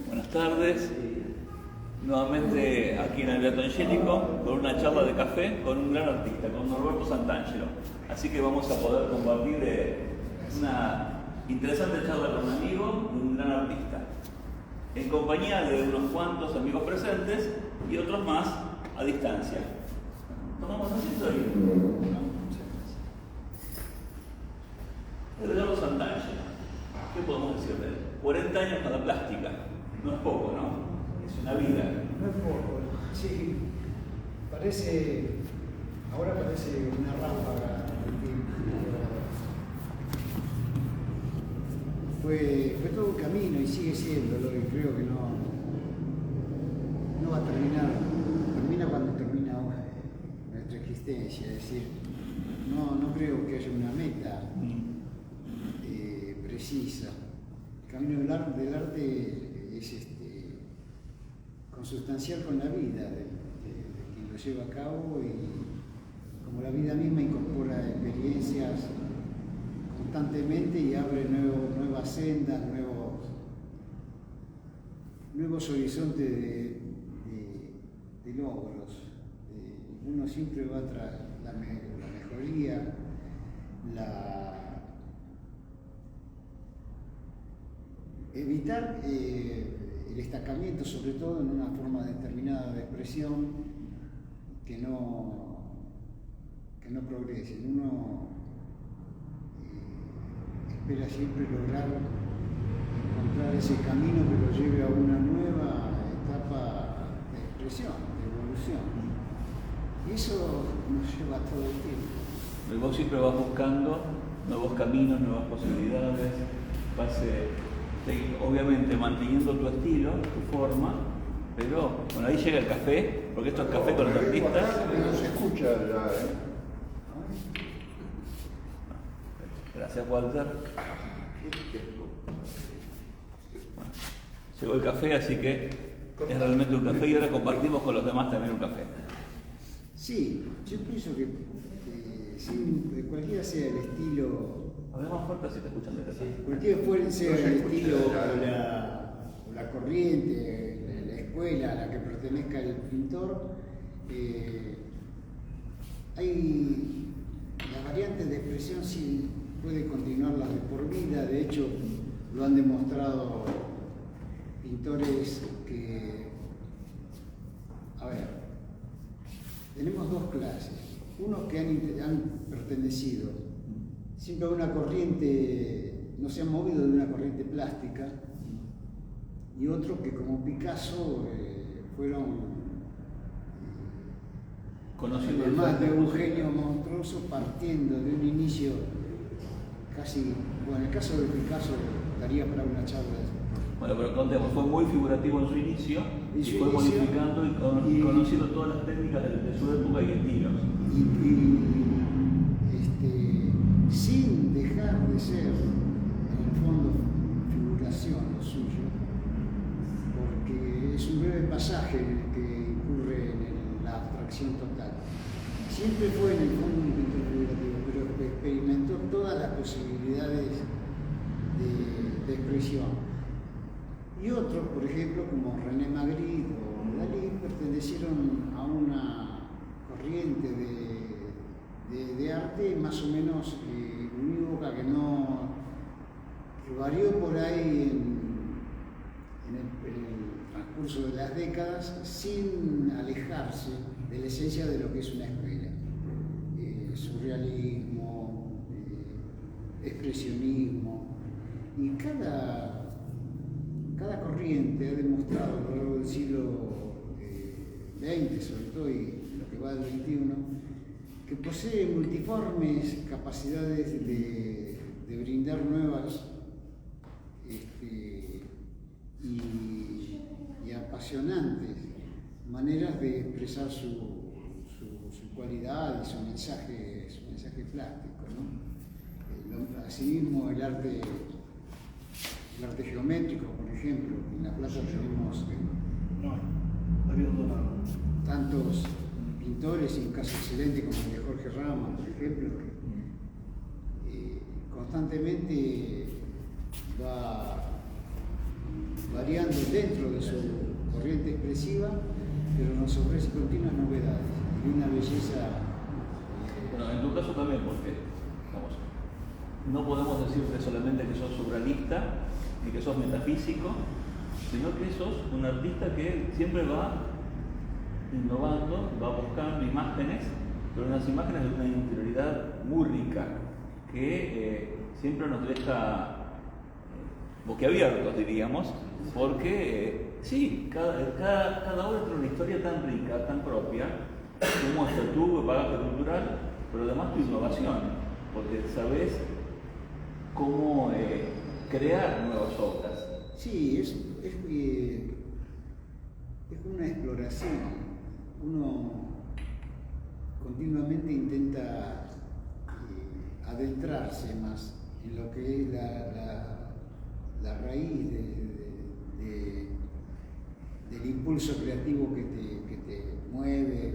Buenas tardes. Nuevamente aquí en el Beato Angélico con una charla de café con un gran artista, con Norberto Santangelo. Así que vamos a poder compartir una interesante charla con un amigo y un gran artista, en compañía de unos cuantos amigos presentes y otros más a distancia. ¿Tomamos asiento ahí? Eduardo Santangelo, ¿qué podemos decir de él? 40 años con la plástica, no es poco, ¿no? Es una vida. No es poco, sí. Ahora parece una ráfaga. Fue todo un camino y sigue siéndolo, y creo que no va a terminar. Termina cuando termina nuestra existencia, es decir, no creo que haya una meta precisa. El camino del arte es consustancial con la vida de quien lo lleva a cabo, y como la vida misma incorpora experiencias constantemente y abre nuevas sendas, nuevos horizontes de logros. Uno siempre va tras la mejoría, evitar el estancamiento, sobre todo en una forma determinada de expresión que no progrese. Uno espera siempre lograr encontrar ese camino que lo lleve a una nueva etapa de expresión, de evolución. Y eso nos lleva todo el tiempo. Y vos siempre vas buscando nuevos caminos, nuevas posibilidades, obviamente manteniendo tu estilo, tu forma, pero bueno, ahí llega el café, porque esto es café con los artistas. No se escucha ya, Gracias, Walter. Bueno, llegó el café, así que es realmente un café y ahora compartimos con los demás también un café. Sí, yo pienso que cualquiera sea el estilo. Habla más fuerte si te escuchan de casa. Cualquiera sea el estilo o la corriente, la escuela a la que pertenezca el pintor, hay las variantes de expresión, sí puede continuarlas de por vida. De hecho, lo han demostrado pintores que, tenemos dos clases. Unos que han pertenecido siempre a una corriente, no se han movido de una corriente plástica, y otros que, como Picasso, fueron conocidos además de un genio monstruoso, partiendo de un inicio casi, bueno, en el caso de Picasso daría para una charla. Bueno, pero contemos, fue muy figurativo en su inicio y fue modificando y conociendo todas las técnicas de su época y estilos. Sin dejar de ser, en el fondo, figuración lo suyo, porque es un breve pasaje en el que incurre en la abstracción total. Siempre fue en el fondo un pintor figurativo, pero experimentó todas las posibilidades de expresión. Y otros, por ejemplo, como René Magritte o Dalí, pertenecieron a una corriente de arte más o menos unívoca, que varió por ahí en el transcurso de las décadas, sin alejarse de la esencia de lo que es una escuela. Surrealismo, expresionismo, y cada corriente ha demostrado a lo largo del siglo XX, sobre todo, y lo que va del XXI, que posee multiformes capacidades de brindar nuevas y apasionantes maneras de expresar su cualidad y su mensaje plástico, ¿no? Asimismo, el arte geométrico, por ejemplo. En la plaza tenemos tantos pintores, y un caso excelente como el de Jorge Rama, por ejemplo, que constantemente va variando dentro de su corriente expresiva, pero nos ofrece continuas novedades y una belleza. Bueno, en tu caso también, porque vamos, no podemos decirte solamente que sos surrealista ni que sos metafísico, sino que sos un artista que siempre va innovando, va buscando imágenes, pero unas imágenes de una interioridad muy rica, que siempre nos deja boquiabiertos, diríamos, porque sí, cada obra tiene una historia tan rica, tan propia, que muestra tu bagaje cultural, pero además tu innovación, porque sabes cómo crear nuevas obras. Sí, es una exploración. Uno continuamente intenta adentrarse más en lo que es la raíz del impulso creativo que te mueve,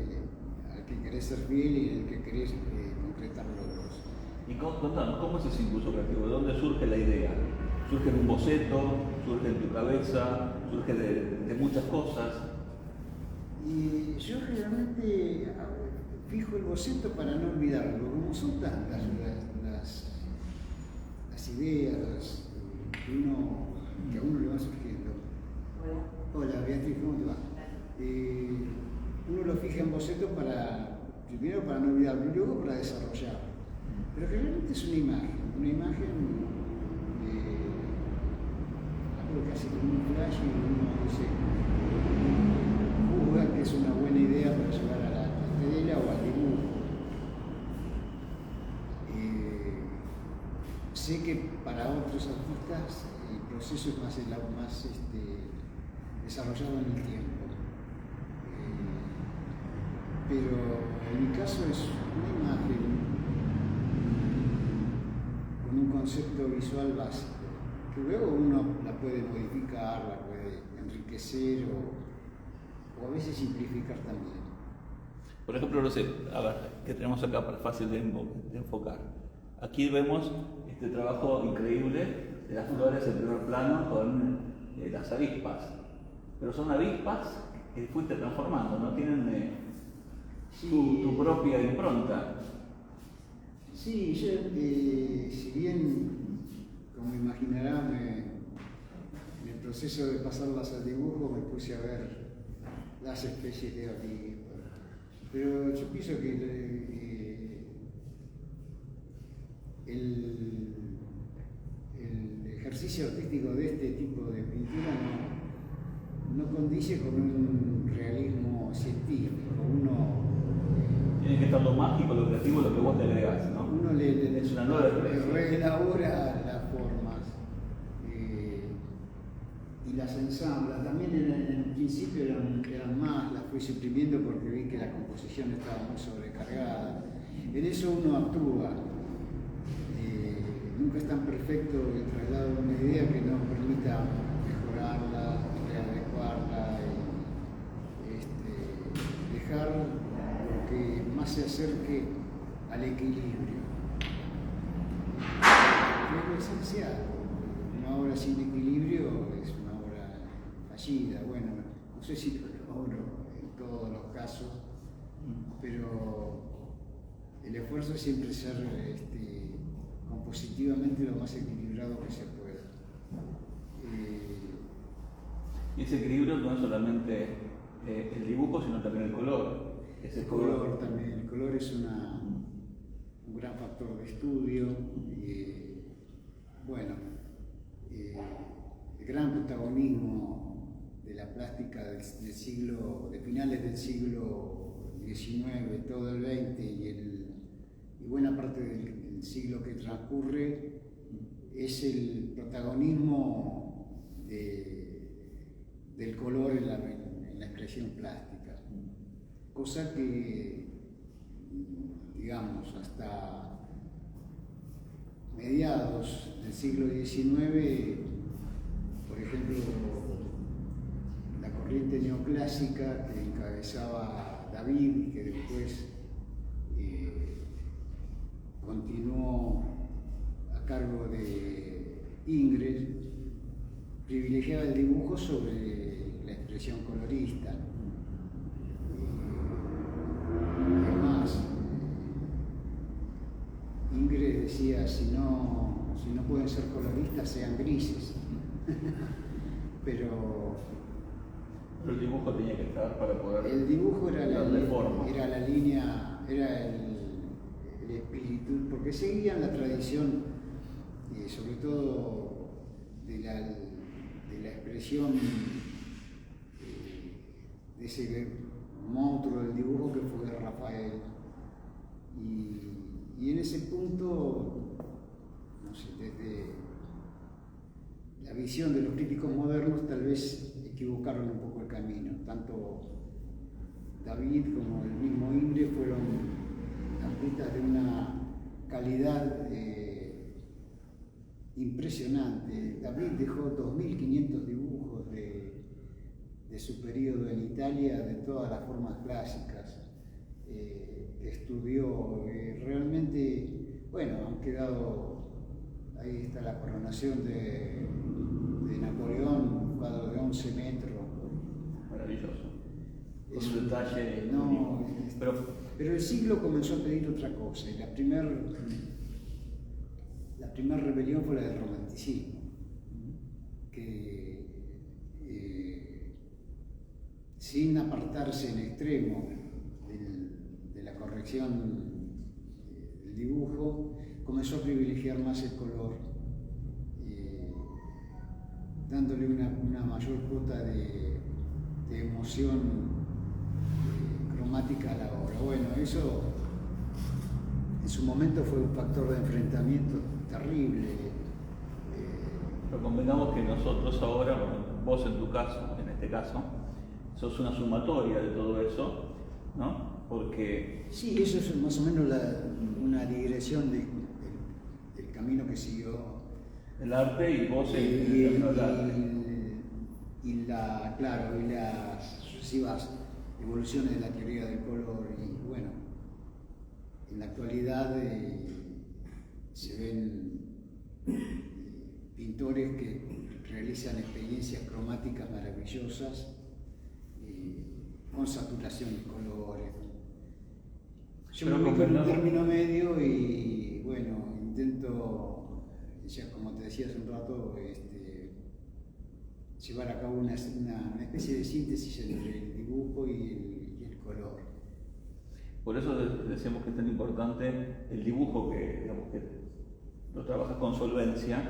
al que querés ser fiel y en el que querés concretar logros. Y contanos, ¿cómo es ese impulso creativo? ¿De dónde surge la idea? ¿Surge en un boceto? ¿Surge en tu cabeza? ¿Surge de muchas cosas? Y yo realmente fijo el boceto para no olvidarlo, como son tantas las ideas que a uno le van surgiendo. Hola Beatriz, ¿cómo te va? Uno lo fija en boceto primero para no olvidarlo y luego para desarrollarlo. Pero realmente es una imagen algo casi como un flash y uno dice, juzga que es una buena idea para llevar a la tela o al dibujo. Sé que para otros artistas el proceso es más desarrollado en el tiempo. Pero en mi caso es una imagen con un concepto visual básico, que luego uno la puede modificar, la puede enriquecer o a veces simplificar también. Por ejemplo, no sé, a ver, que tenemos acá para fácil de enfocar. Aquí vemos este trabajo increíble de las flores en primer plano con las avispas. Pero son avispas que fuiste transformando, ¿no? Tienen tu propia impronta. Sí, yo, si bien, como imaginarán, en el proceso de pasarlas al dibujo me puse a ver las especies de avispas. Pero yo pienso que el ejercicio artístico de este tipo de pintura no condice con un realismo científico. Tiene que estar lo mágico, lo creativo, lo que vos te agregás, ¿no? Uno es una nueva expresión. Reelabora las formas y las ensambla. También en el principio eran más, las fui suprimiendo porque vi que la composición estaba muy sobrecargada. En eso uno actúa. Nunca es tan perfecto el traslado de una idea que no permita mejorarla, readecuarla y dejar lo que más se acerque al equilibrio. Es lo esencial. Una obra sin equilibrio es una obra fallida. Bueno, no sé si lo logro en todos los casos, pero el esfuerzo es siempre ser compositivamente lo más equilibrado que se pueda. Y ese equilibrio no es solamente el dibujo, sino también el color. El color también. El color es un gran factor de estudio. El gran protagonismo de la plástica de finales del siglo XIX, todo el XX y buena parte del siglo que transcurre es el protagonismo del color en la expresión plástica, cosa que, digamos, hasta mediados del siglo XIX, por ejemplo, la corriente neoclásica que encabezaba David y que después continuó a cargo de Ingres, privilegiaba el dibujo sobre la expresión colorista. Además, Ingres decía, si no pueden ser coloristas, sean grises. Pero el dibujo tenía que estar para poder... El dibujo darle forma. Era la línea, era el espíritu, porque seguían la tradición, sobre todo de la expresión de ese monstruo del dibujo que fue Rafael. Y en ese punto, no sé, desde la visión de los críticos modernos tal vez equivocaron un poco el camino. Tanto David como el mismo Ingres fueron artistas de una calidad impresionante. David dejó 2.500 dibujos de su periodo en Italia, de todas las formas clásicas. Estudió, realmente, bueno, han quedado, ahí está la coronación de Napoleón, un cuadro de 11 metros. Maravilloso. Es un detalle. No, pero el siglo comenzó a pedir otra cosa, y la primera rebelión fue la del romanticismo, que sin apartarse en extremo de la corrección del dibujo, comenzó a privilegiar más el color, dándole una mayor cuota de emoción cromática a la obra. Bueno, eso en su momento fue un factor de enfrentamiento terrible. Pero convengamos que nosotros ahora, bueno, vos en tu caso, en este caso, sos una sumatoria de todo eso, ¿no? Porque... Sí, eso es más o menos una digresión del camino que siguió el arte y vos claro, y las sucesivas evoluciones de la teoría del color. Y bueno, en la actualidad se ven pintores que realizan experiencias cromáticas maravillosas, con saturación de colores. Yo me ubico en un término medio y bueno, intento, ya como te decía hace un rato, llevar a cabo una especie de síntesis entre el dibujo y el color. Por eso decíamos que es tan importante el dibujo, que digamos que lo trabajas con solvencia.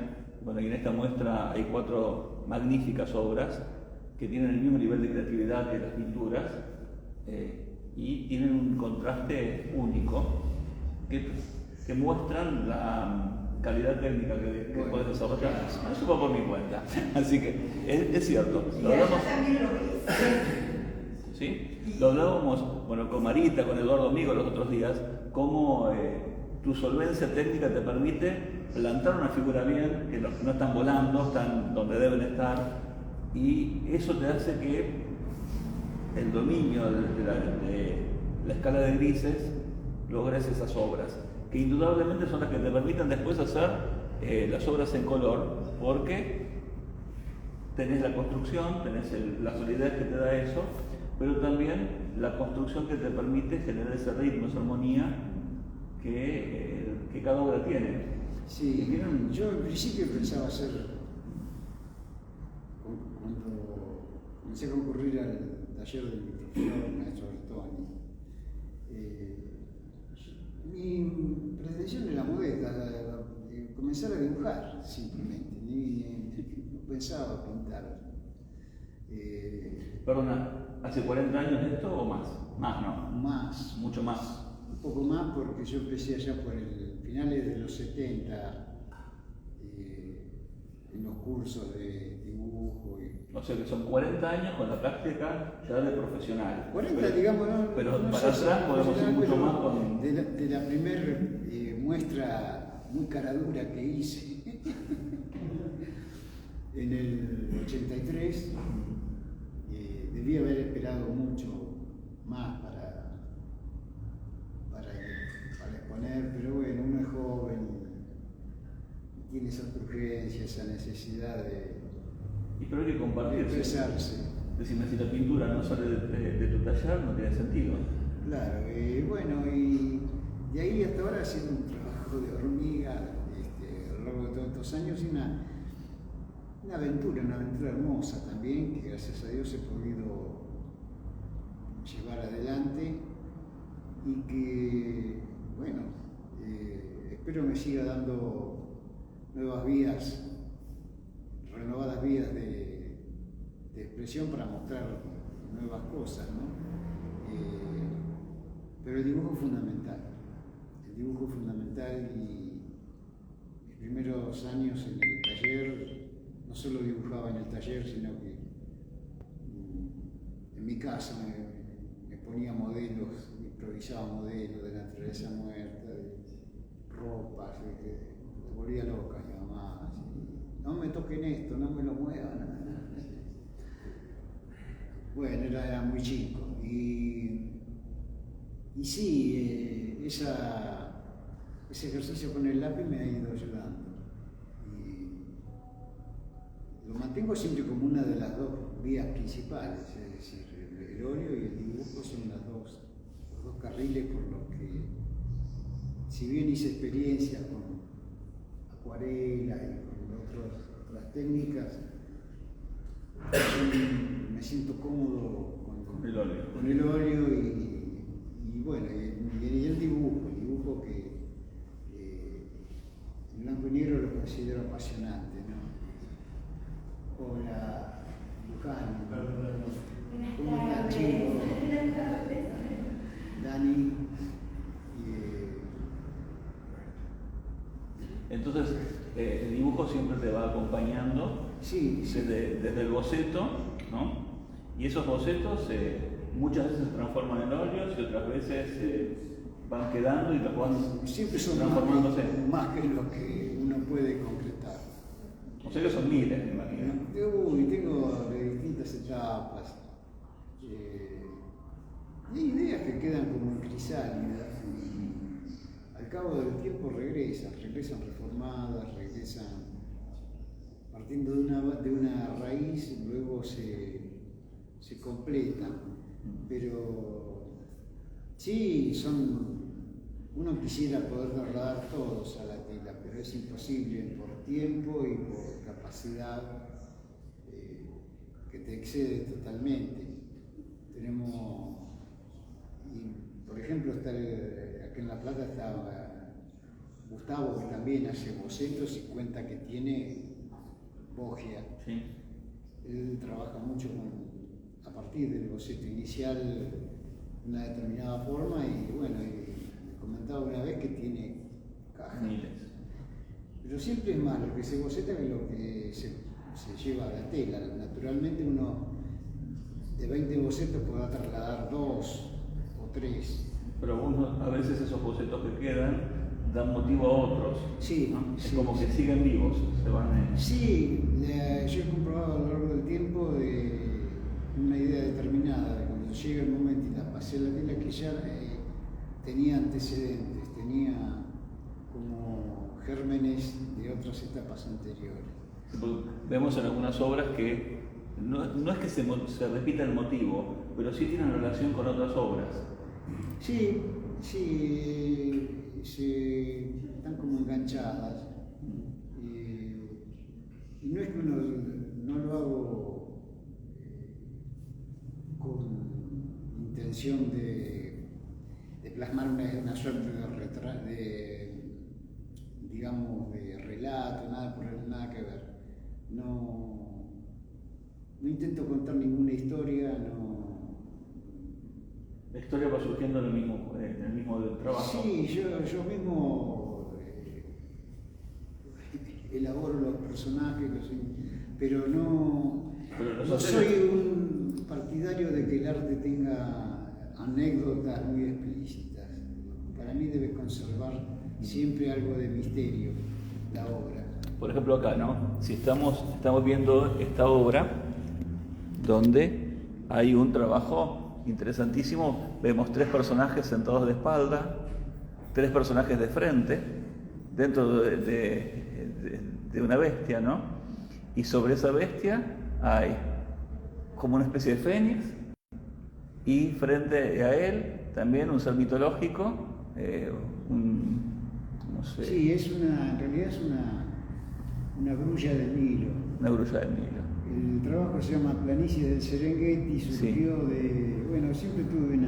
Bueno, y en esta muestra hay 4 magníficas obras que tienen el mismo nivel de creatividad que las pinturas y tienen un contraste único que muestran la calidad técnica que bueno, puedes desarrollar. Eso va por mi cuenta. Así que es cierto. Y allá también lo hice. ¿Sí? Lo hablábamos, bueno, con Marita, con Eduardo Amigo los otros días, cómo tu solvencia técnica te permite plantar una figura bien, que no están volando, están donde deben estar, y eso te hace que el dominio de la escala de grises logres esas obras, que indudablemente son las que te permiten después hacer las obras en color, porque tenés la construcción, tenés la solidez que te da eso, pero también la construcción que te permite generar ese ritmo, esa armonía que cada obra tiene. Sí, yo en principio pensaba hacer, cuando comencé a concurrir al taller de mi profesor, el maestro Bertoni, mi pretensión era modesta, comenzar a dibujar simplemente, no pensaba pintar. Perdona, ¿hace 40 años esto o más? Más, ¿no? Más. Mucho más. Un poco más porque yo empecé allá por finales de los 70 en los cursos de dibujo. O sea que son 40 años con la práctica ya de profesional. 40, pero, digamos, no. Pero no para sé, atrás podemos ir mucho más con... De la primera muestra muy caradura que hice en el 83, debí haber esperado mucho más para exponer, pero bueno, uno es joven y tiene esa urgencia, esa necesidad de... Pero hay que compartir. expresarse. Decime, si la pintura no sale de tu taller, no tiene sentido. Claro, bueno, y de ahí hasta ahora haciendo un trabajo de hormiga a lo largo de todos estos años y una aventura hermosa también, que gracias a Dios he podido llevar adelante y que, bueno, espero me siga dando nuevas vías, renovadas vías de expresión para mostrar nuevas cosas, ¿no? Pero el dibujo es fundamental. El dibujo es fundamental y mis primeros años en el taller no solo dibujaba en el taller, sino que en mi casa me ponía modelos, improvisaba modelos de naturaleza muerta, de ropas, me volvía loca mi mamá. Así, no me toquen esto, no me lo muevan. Bueno, era muy chico y sí, ese ejercicio con el lápiz me ha ido ayudando. Y lo mantengo siempre como una de las dos vías principales, es decir, el óleo y el dibujo son los dos carriles por los que, si bien hice experiencias con acuarela y con otras técnicas, me siento cómodo con el óleo y bueno, y el dibujo que en blanco y negro lo considero apasionante, ¿no? Hola, Luján, ¿cómo están, chicos? Dani. Entonces, el dibujo siempre te va acompañando. Sí. Desde el boceto, ¿no? Y esos bocetos muchas veces se transforman en óleos y otras veces van quedando y los van siempre son transformándose. Más que lo que uno puede concretar. O sea que son miles, me imagino. Tengo de distintas etapas. Hay ideas que quedan como crisálidas y al cabo del tiempo regresan reformadas, regresan partiendo de una raíz, luego se completan, pero sí, uno quisiera poder trasladar todos a la tela, pero es imposible por tiempo y por capacidad que te excede totalmente. Por ejemplo, acá en La Plata estaba Gustavo, que también hace bocetos y cuenta que tiene Bogia. Sí. Él trabaja mucho a partir del boceto inicial de una determinada forma y bueno, me comentaba una vez que tiene cajas. Miles. Pero siempre es más lo que se boceta que lo que se lleva a la tela. Naturalmente uno de 20 bocetos podrá trasladar 2 o 3. Pero a veces esos bocetos que quedan dan motivo a otros. Sí, ¿no? Es sí, como que sí. siguen vivos, se van. Sí, yo he comprobado a lo largo del tiempo de una idea determinada, de cuando llega el momento y la pasé a la tela, que ya tenía antecedentes, tenía como gérmenes de otras etapas anteriores. Vemos en algunas obras que no es que se repita el motivo, pero sí tienen relación con otras obras. Sí, están como enganchadas. Y no es que no lo hago con intención de plasmar una suerte de relato, nada que ver. No intento contar ninguna historia, La historia va surgiendo en el mismo trabajo. Sí, yo mismo elaboro los personajes, pero no soy un partidario de que el arte tenga anécdotas muy explícitas. Para mí debe conservar siempre algo de misterio la obra. Por ejemplo acá, ¿no? Si estamos viendo esta obra donde hay un trabajo interesantísimo, vemos 3 personajes sentados de espalda, 3 personajes de frente, dentro de una bestia, ¿no? Y sobre esa bestia hay como una especie de fénix y frente a él también un ser mitológico, no sé. Sí, en realidad es una grulla del Nilo. Una grulla del Nilo. El trabajo se llama Planicie del Serengeti, surgió de, bueno, siempre tuve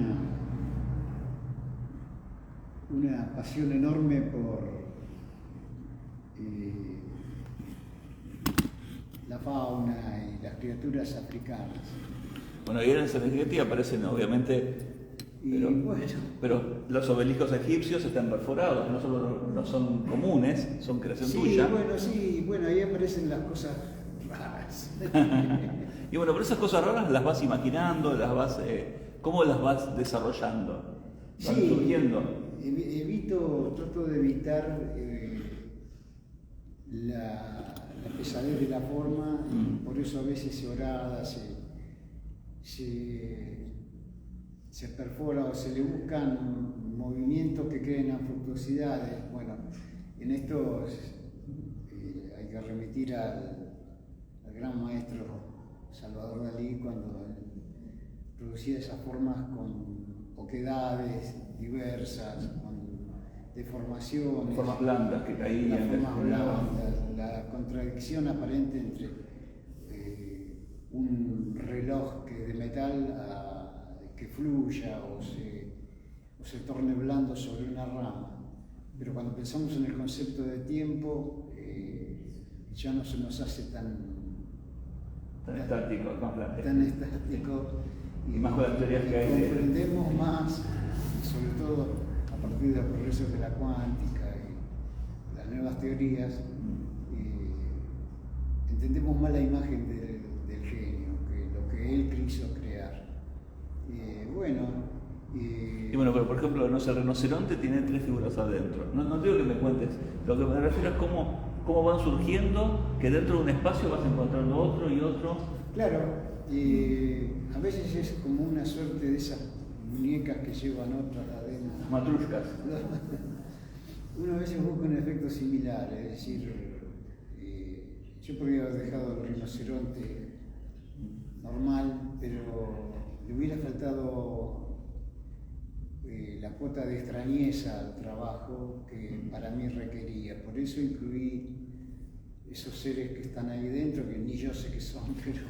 una pasión enorme por la fauna y las criaturas africanas. Bueno, y en el Serengeti aparecen obviamente, pero los obeliscos egipcios están perforados, no solo no son comunes, son creación tuya. Bueno, ahí aparecen las cosas raras. Y bueno, pero esas cosas raras las vas imaginando, ¿cómo las vas desarrollando? ¿Van surgiendo? Trato de evitar la pesadez de la forma, por eso a veces se orada, se perfora o se le buscan movimientos que creen afructuosidades. Bueno, en esto hay que remitir al gran maestro Salvador Dalí cuando producía esas formas con oquedades diversas, con deformaciones. Formas blandas que caían. Formas blandas, la contradicción aparente entre un reloj de metal que fluya o se torne blando sobre una rama. Pero cuando pensamos en el concepto de tiempo, ya no se nos hace tan estático, tan estático y más con las teorías que hay. Comprendemos más, sobre todo a partir de los progresos de la cuántica y las nuevas teorías, entendemos más la imagen del genio, que lo que él quiso crear. Y bueno, pero por ejemplo, no sé, el rinoceronte tiene 3 figuras adentro. No digo que me cuentes, lo que me refiero es cómo van surgiendo, que dentro de un espacio vas encontrando otro y otro. Claro, a veces es como una suerte de esas muñecas que llevan otras adentro. Matrushkas. Uno a veces busca un efecto similar, es decir, yo podría haber dejado el rinoceronte normal, pero le hubiera faltado la cuota de extrañeza al trabajo que para mí requería. Por eso incluí esos seres que están ahí dentro, que ni yo sé qué son, pero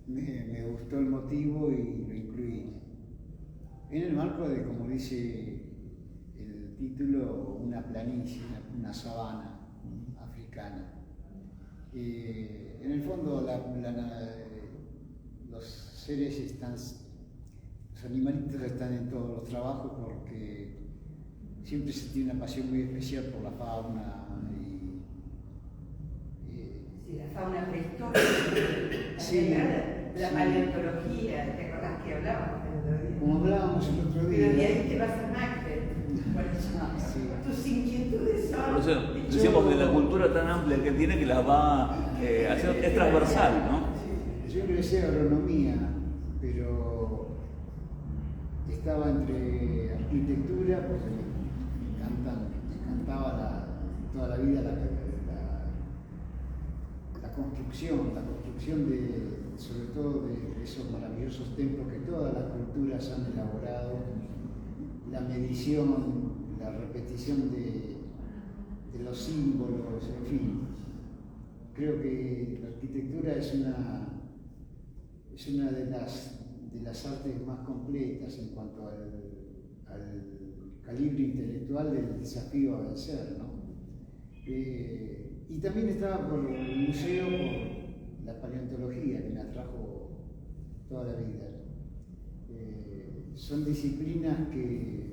me gustó el motivo y lo incluí. En el marco de, como dice el título, una planicie, una sabana africana. En el fondo los seres los animalitos están en todos los trabajos porque siempre se tiene una pasión muy especial por la fauna la fauna prehistórica, la paleontología, ¿te acordás que hablábamos el otro día? Como hablábamos el otro día. Pero de ahí te vas a Macbeth. Tus inquietudes son... Por eso decíamos de la cultura tan amplia que tiene que las va haciendo, es transversal, ¿no? Yo ingresé a agronomía, pero estaba entre arquitectura, porque me encantaba toda la vida la construcción sobre todo de esos maravillosos templos que todas las culturas han elaborado, la medición, la repetición de los símbolos, en fin. Creo que la arquitectura es una de las artes más completas en cuanto al calibre intelectual del desafío a vencer, ¿no? Y también estaba por el museo, por la paleontología, que me atrajo toda la vida. Son disciplinas que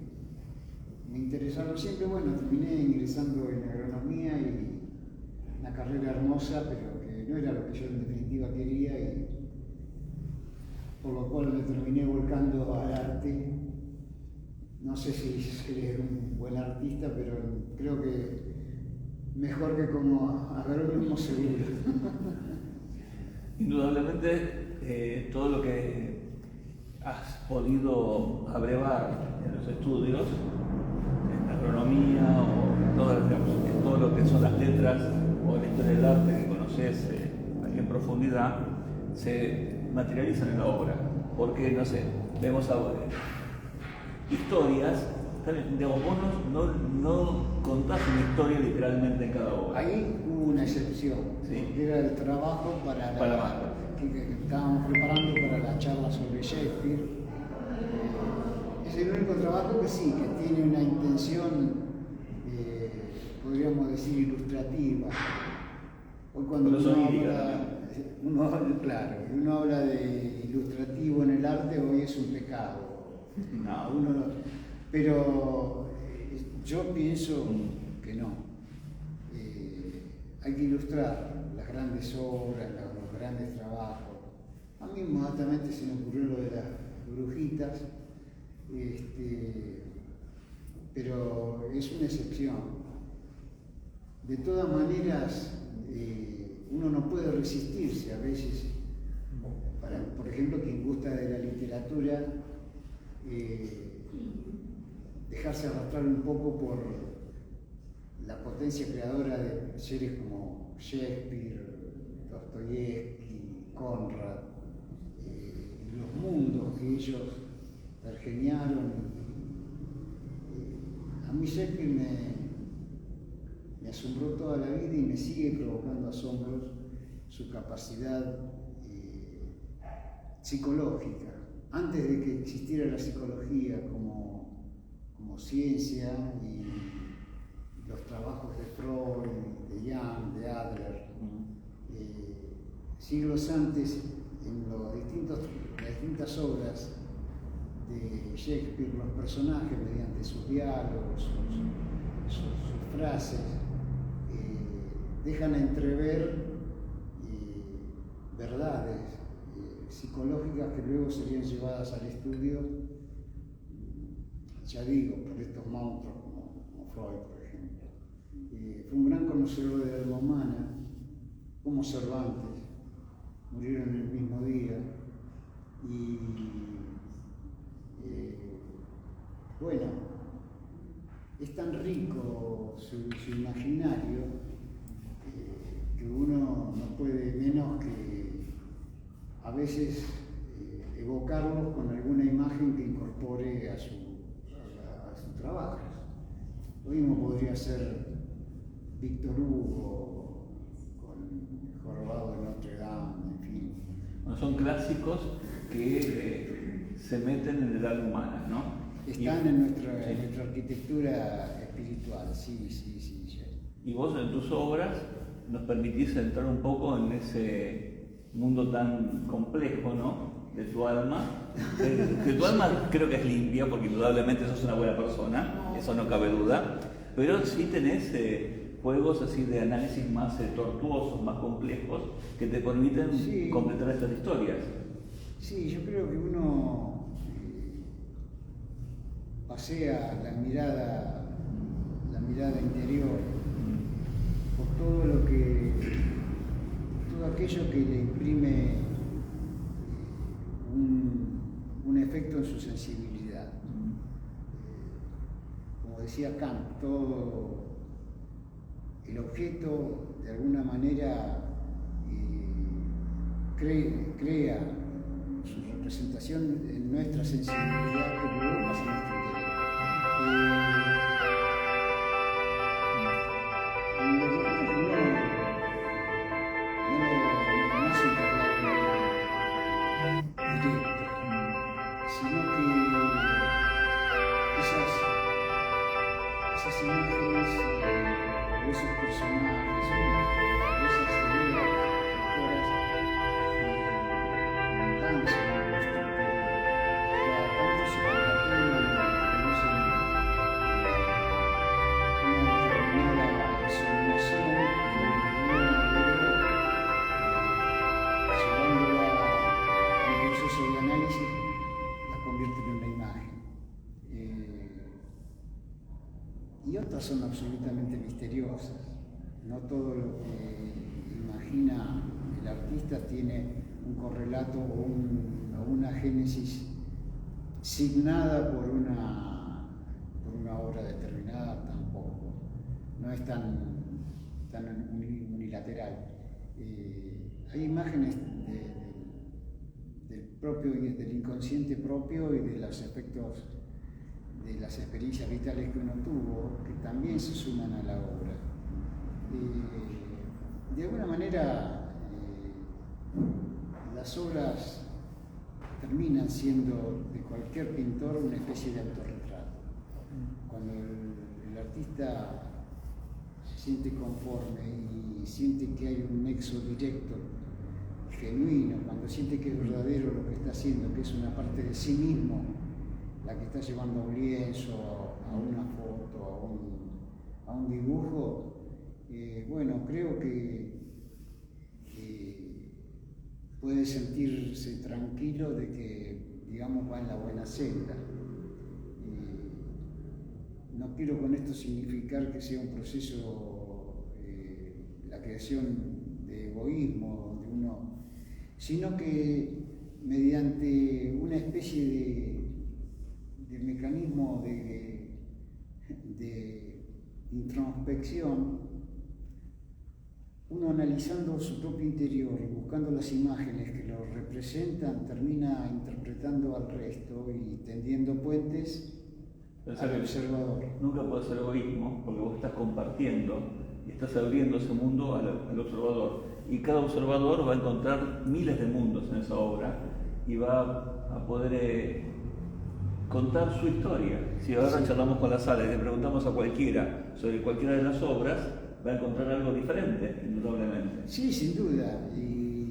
me interesaron siempre. Bueno, terminé ingresando en agronomía y una carrera hermosa, pero que no era lo que yo en definitiva quería, y por lo cual me terminé volcando al arte. No sé si eres un buen artista, pero creo que mejor que como agrónomo seguro. Indudablemente, todo lo que has podido abrevar en los estudios, en la agronomía o todo lo que son las letras o la historia del arte que conoces, por ejemplo, profundidad se materializan en la obra. Porque, no sé, vemos ahora historias, digamos, vos no contás una historia literalmente en cada obra. Ahí hubo una excepción, Sí. que era el trabajo que estábamos preparando para la charla sobre Shakespeare. Es el único trabajo que sí, que tiene una intención, podríamos decir, ilustrativa. Hoy cuando Pero uno habla de ilustrativo en el arte, hoy es un pecado. No. Pero yo pienso que no. Hay que ilustrar las grandes obras, los grandes trabajos. A mí inmediatamente se me ocurrió lo de las brujitas, pero es una excepción. De todas maneras, uno no puede resistirse a veces. Por ejemplo, quien gusta de la literatura, dejarse arrastrar un poco por la potencia creadora de seres como Shakespeare, Dostoyevsky, Conrad, los mundos que ellos pergeñaron. A mí Shakespeare me asombró toda la vida y me sigue provocando asombros su capacidad psicológica. Antes de que existiera la psicología como ciencia y los trabajos de Freud, de Jung, de Adler, siglos antes, en las distintas obras de Shakespeare, los personajes, mediante sus diálogos, sus frases, dejan entrever verdades psicológicas que luego serían llevadas al estudio, ya digo, por estos monstruos como Freud, por ejemplo. Fue un gran conocedor del alma humana, como Cervantes, murieron el mismo día, y bueno, es tan rico su imaginario que uno no puede menos que a veces evocarlos con alguna imagen que incorpore a su trabajo. Lo mismo podría ser Víctor Hugo con Jorobado de Notre Dame, en fin. Bueno, son clásicos que se meten en el alma humana, ¿no? Están en nuestra arquitectura espiritual, sí. Y vos en tus obras nos permitís entrar un poco en ese mundo tan complejo, ¿no? De tu alma. Que tu alma creo que es limpia, porque indudablemente sos una buena persona, eso no cabe duda, pero sí tenés juegos así de análisis más tortuosos, más complejos, que te permiten completar estas historias. Sí, yo creo que uno pasea la mirada interior por todo aquello que le imprime un efecto en su sensibilidad. Como decía Kant, todo el objeto de alguna manera crea su representación en nuestra sensibilidad que luego pasa a nuestro interior. Son absolutamente misteriosas. No todo lo que imagina el artista tiene un correlato o una génesis signada por una obra determinada, tampoco. No es tan unilateral. hay imágenes del inconsciente propio y de los efectos de las experiencias vitales que uno tuvo, que también se suman a la obra. De alguna manera, las obras terminan siendo de cualquier pintor una especie de autorretrato. Cuando el artista se siente conforme y siente que hay un nexo directo, genuino, cuando siente que es verdadero lo que está haciendo, que es una parte de sí mismo la que está llevando a un lienzo, a una foto, a un dibujo, bueno, creo que puede sentirse tranquilo de que, digamos, va en la buena senda. No quiero con esto significar que sea un proceso, la creación de egoísmo de uno, sino que mediante una especie de mecanismo de introspección, uno analizando su propio interior y buscando las imágenes que lo representan, termina interpretando al resto y tendiendo puentes al observador. Nunca puede ser egoísmo, porque vos estás compartiendo y estás abriendo ese mundo al observador. Y cada observador va a encontrar miles de mundos en esa obra y va a poder contar su historia. Si ahora charlamos con la sala y le preguntamos a cualquiera sobre cualquiera de las obras, va a encontrar algo diferente, indudablemente. Sí, sin duda. Y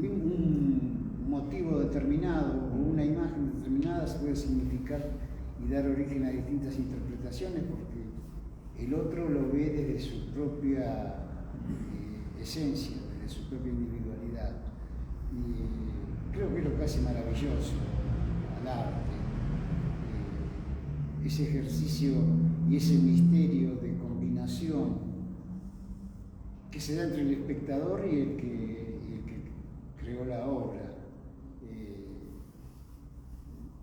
un motivo determinado o una imagen determinada se puede significar y dar origen a distintas interpretaciones, porque el otro lo ve desde su propia esencia, desde su propia individualidad. Y creo que es lo que hace maravilloso al arte, ese ejercicio y ese misterio de combinación que se da entre el espectador y el que creó la obra.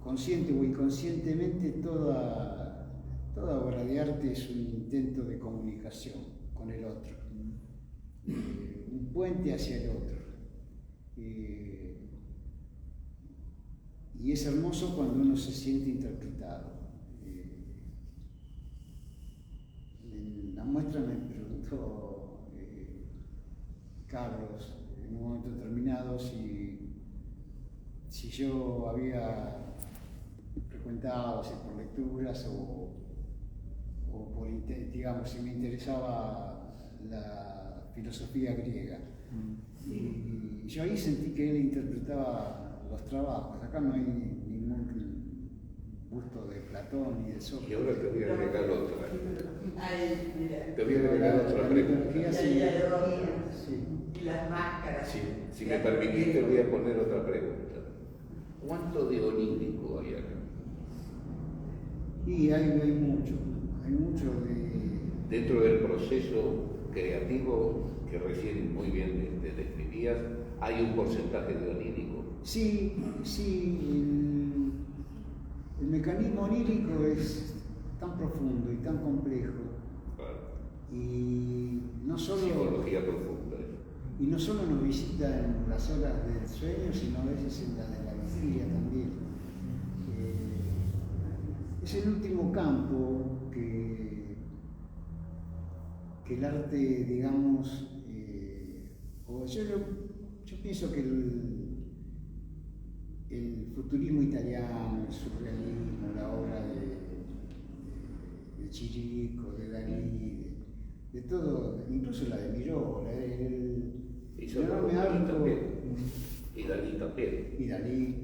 Consciente o inconscientemente, toda obra de arte es un intento de comunicación con el otro, un puente hacia el otro. Y es hermoso cuando uno se siente interpretado. En la muestra me preguntó Carlos en un momento determinado si yo había frecuentado, si por lecturas o por, digamos, si me interesaba la filosofía griega. Y yo ahí sentí que él interpretaba los trabajos. Acá no hay ningún busto de Platón ni de Sócrates. Y ahora te voy a agregar otra. Ay, mira. Te voy a agregar otra pregunta. Y la ironía. Sí. Y las máscaras. Si me permitís, te voy a poner otra pregunta. ¿Cuánto de onírico hay acá? Y hay mucho de... Dentro del proceso creativo que recién muy bien te describías, hay un porcentaje de onírico. Sí, el mecanismo onírico es tan profundo y tan complejo. Claro. Y no solo... Psicología profunda. Y no solo nos visita en las horas del sueño, sino a veces en la de la vigilia también. Es el último campo que el arte, digamos, yo pienso que el futurismo italiano, el surrealismo, la obra de Chirico, de Dalí, de todo, incluso la de Miró, Hizo enorme arco también. Y Dalí también. Y Dalí.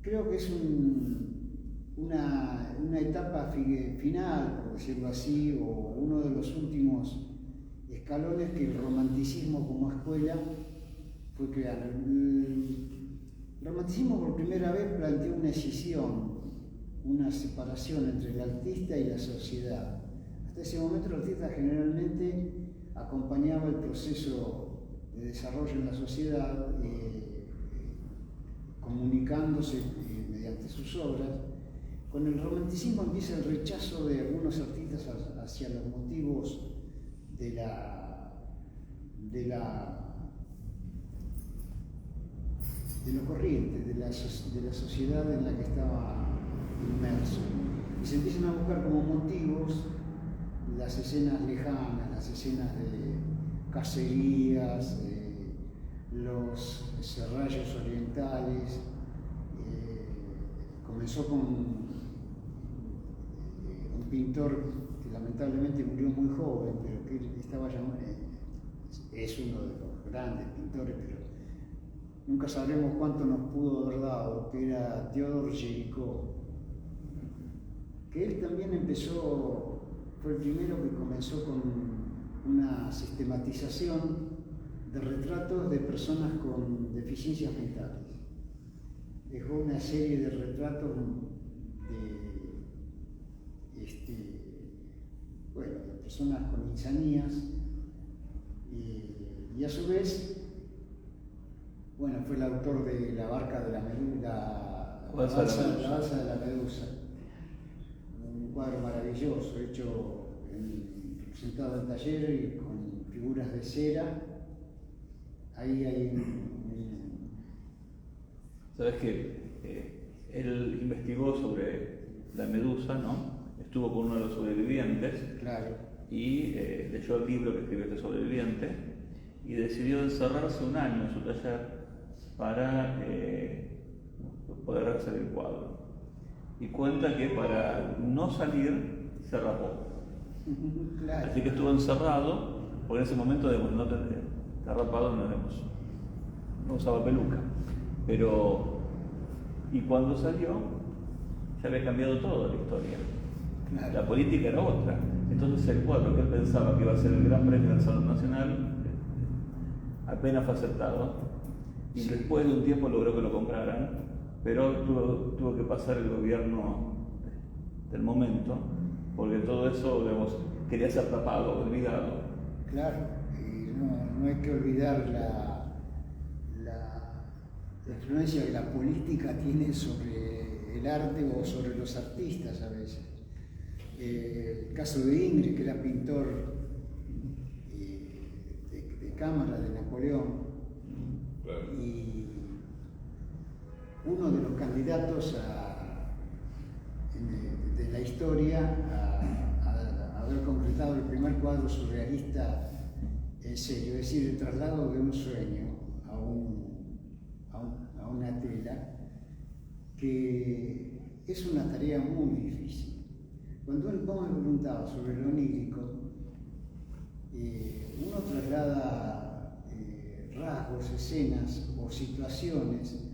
Creo que es una etapa final, por decirlo así, o uno de los últimos escalones que el romanticismo como escuela fue creando. El romanticismo por primera vez planteó una escisión, una separación entre el artista y la sociedad. Hasta ese momento el artista generalmente acompañaba el proceso de desarrollo en la sociedad, comunicándose mediante sus obras. Con el romanticismo empieza el rechazo de algunos artistas hacia los motivos de lo corriente, de la sociedad en la que estaba inmerso. Y se empiezan a buscar como motivos las escenas lejanas, las escenas de cacerías, los serrallos orientales. Comenzó con un pintor que lamentablemente murió muy joven, pero que estaba llamado, es uno de los grandes pintores, pero nunca sabremos cuánto nos pudo haber dado, que era Theodore Géricault, que él también empezó, fue el primero que comenzó con una sistematización de retratos de personas con deficiencias mentales. Dejó una serie de retratos de personas con insanías y a su vez, bueno, fue el autor de La barca de la medusa, la balsa de la medusa, un cuadro maravilloso hecho presentado en taller y con figuras de cera. Ahí hay Sabes que él investigó sobre la medusa, ¿no? Estuvo con uno de los sobrevivientes. claro. Y leyó el libro que escribió este sobreviviente y decidió encerrarse un año en su taller para poder hacer el cuadro. Y cuenta que para no salir se rapó. Claro. Así que estuvo encerrado, porque en ese momento no está rapado, no usaba peluca. Pero, y cuando salió, ya había cambiado toda la historia. Claro. La política era otra. Entonces el cuadro que él pensaba que iba a ser el gran premio del Salón Nacional apenas fue aceptado. Y Sí. después de un tiempo logró que lo compraran, pero tuvo que pasar el gobierno del momento, porque todo eso, digamos, quería ser tapado, olvidado. Claro, y no hay que olvidar la influencia que la política tiene sobre el arte o sobre los artistas a veces. El caso de Ingres, que era pintor de cámara de Napoleón, Claro. y uno de los candidatos de la historia a haber concretado el primer cuadro surrealista en serio, es decir, el traslado de un sueño a una tela, que es una tarea muy difícil. Cuando uno me preguntaba sobre lo onírico, uno traslada rasgos, escenas o situaciones,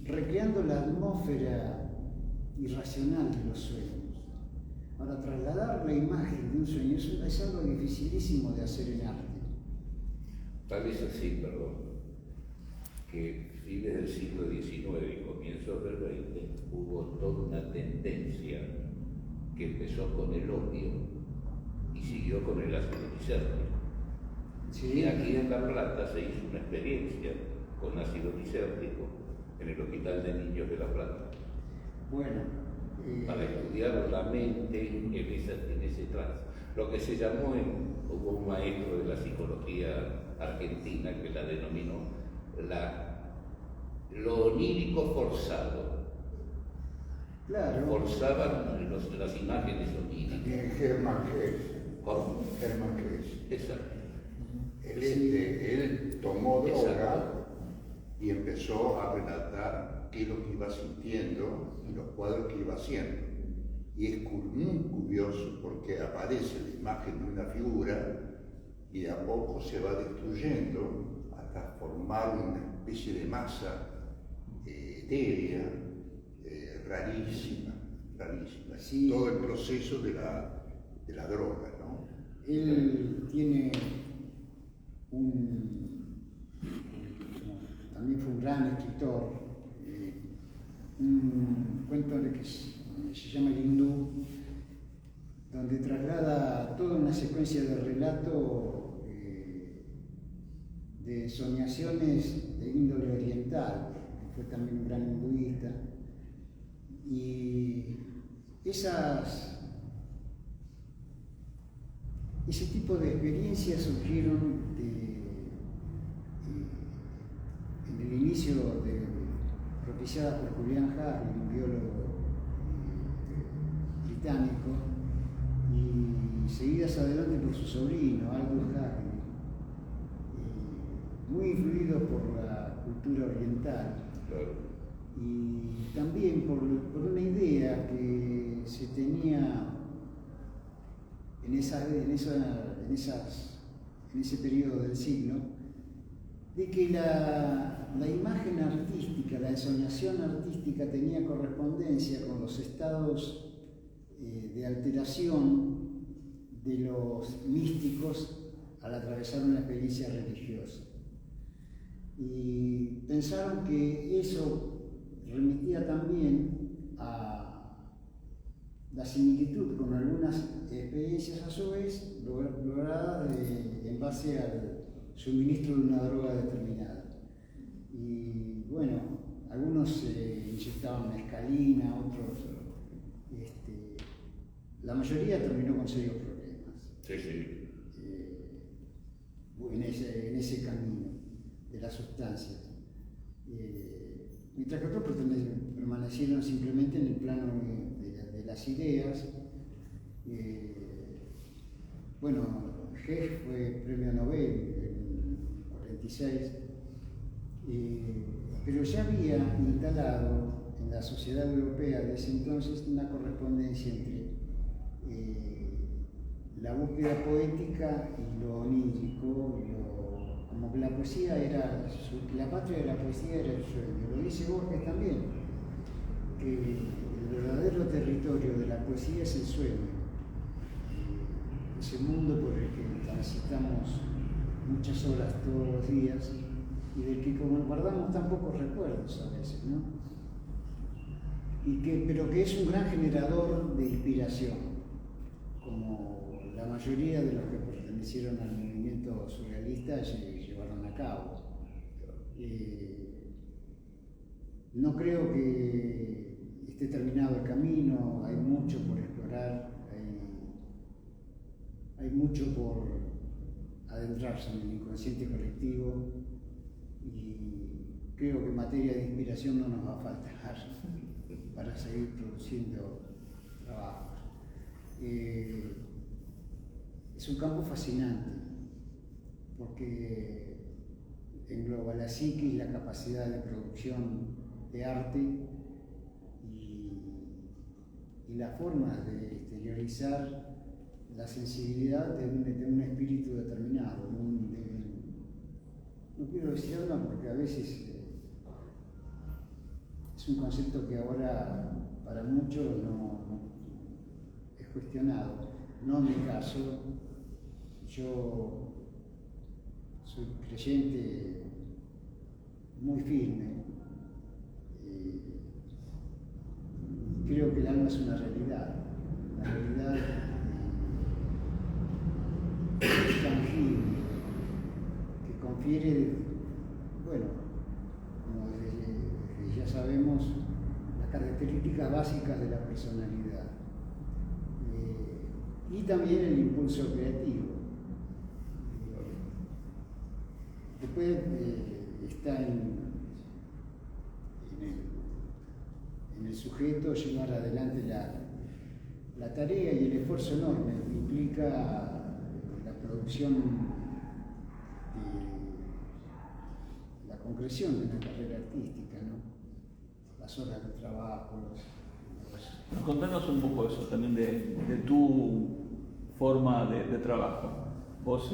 recreando la atmósfera irracional de los sueños. Ahora, trasladar la imagen de un sueño es algo dificilísimo de hacer en arte. Tal vez así, perdón, que fines del siglo XIX y comienzos del XX hubo toda una tendencia que empezó con el opio y siguió con el ácido lisérgico. Sí. Y aquí en La Plata se hizo una experiencia con ácido lisérgico en el Hospital de Niños de La Plata, Bueno, para estudiar la mente en ese trance. Lo que se llamó, hubo un maestro de la psicología argentina que la denominó lo onírico forzado. claro. Forzaban las imágenes oníricas. Germán Hesse. ¿Cómo? Germán Hesse. Exacto. Él tomó droga Exacto. y empezó a relatar qué es lo que iba sintiendo y los cuadros que iba haciendo. Y es muy curioso porque aparece la imagen de una figura y de a poco se va destruyendo hasta formar una especie de masa etérea, rarísima. Sí. Todo el proceso de la droga, ¿no? Él tiene también fue un gran escritor, un cuento que se llama El Hindú, donde traslada toda una secuencia de relato de soñaciones de índole oriental, fue también un gran hinduista, y esas ese tipo de experiencias surgieron en el inicio propiciadas por Julian Haslett, un biólogo británico, y seguidas adelante por su sobrino, Aldous Huxley, muy influido por la cultura oriental. Claro. Y también por una idea que se tenía en ese periodo del siglo, de que la imagen artística, la ensoñación artística tenía correspondencia con los estados de alteración de los místicos al atravesar una experiencia religiosa. Y pensaron que eso remitía también a la similitud con algunas experiencias a su vez logradas en base al suministro de una droga determinada. Y bueno, algunos inyectaban mescalina, otros, la mayoría terminó con serios problemas. Sí, sí. En ese camino de las sustancias. Mientras que otros permanecieron simplemente en el plano de las ideas. Bueno, Hess fue premio Nobel en 1946, pero ya había instalado en la sociedad europea de ese entonces una correspondencia entre la búsqueda poética y lo onírico, como que la poesía era, la patria de la poesía era el sueño. Lo dice Borges también, que el verdadero territorio de la poesía es el sueño, ese mundo por el que transitamos muchas horas todos los días y del que como guardamos tan pocos recuerdos a veces, ¿no? Pero que es un gran generador de inspiración, como la mayoría de los que pertenecieron al movimiento surrealista llevaron a cabo. No creo que esté terminado el camino, hay mucho por explorar, hay mucho por adentrarse en el inconsciente colectivo y creo que en materia de inspiración no nos va a faltar para seguir produciendo trabajos. Es un campo fascinante porque engloba la psiquis, la capacidad de producción de arte y la forma de exteriorizar la sensibilidad de un espíritu determinado. No quiero decir algo porque a veces es un concepto que ahora para muchos no es cuestionado. No en mi caso, yo soy creyente muy firme. Creo que el alma es una realidad tangible, que confiere, bueno, como desde ya sabemos, las características básicas de la personalidad. Y también el impulso creativo. Después está en el sujeto llevar adelante la tarea y el esfuerzo enorme que implica la producción la concreción de una carrera artística, ¿no? Las horas de trabajo, Contanos un poco eso también de tu forma de trabajo. Vos,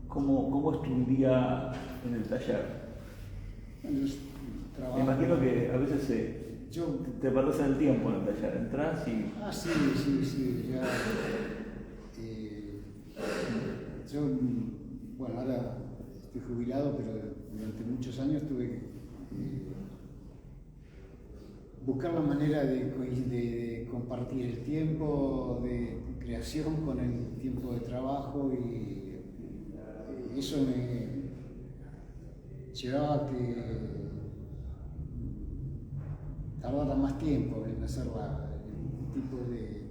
¿cómo es tu día en el taller? Bueno, Me imagino que a veces te perdés en el tiempo en el taller, entras y... Sí, ya... yo, bueno, ahora estoy jubilado, pero durante muchos años tuve que buscar la manera de compartir el tiempo de creación con el tiempo de trabajo y eso me llevaba a que tardara más tiempo en hacer el tipo de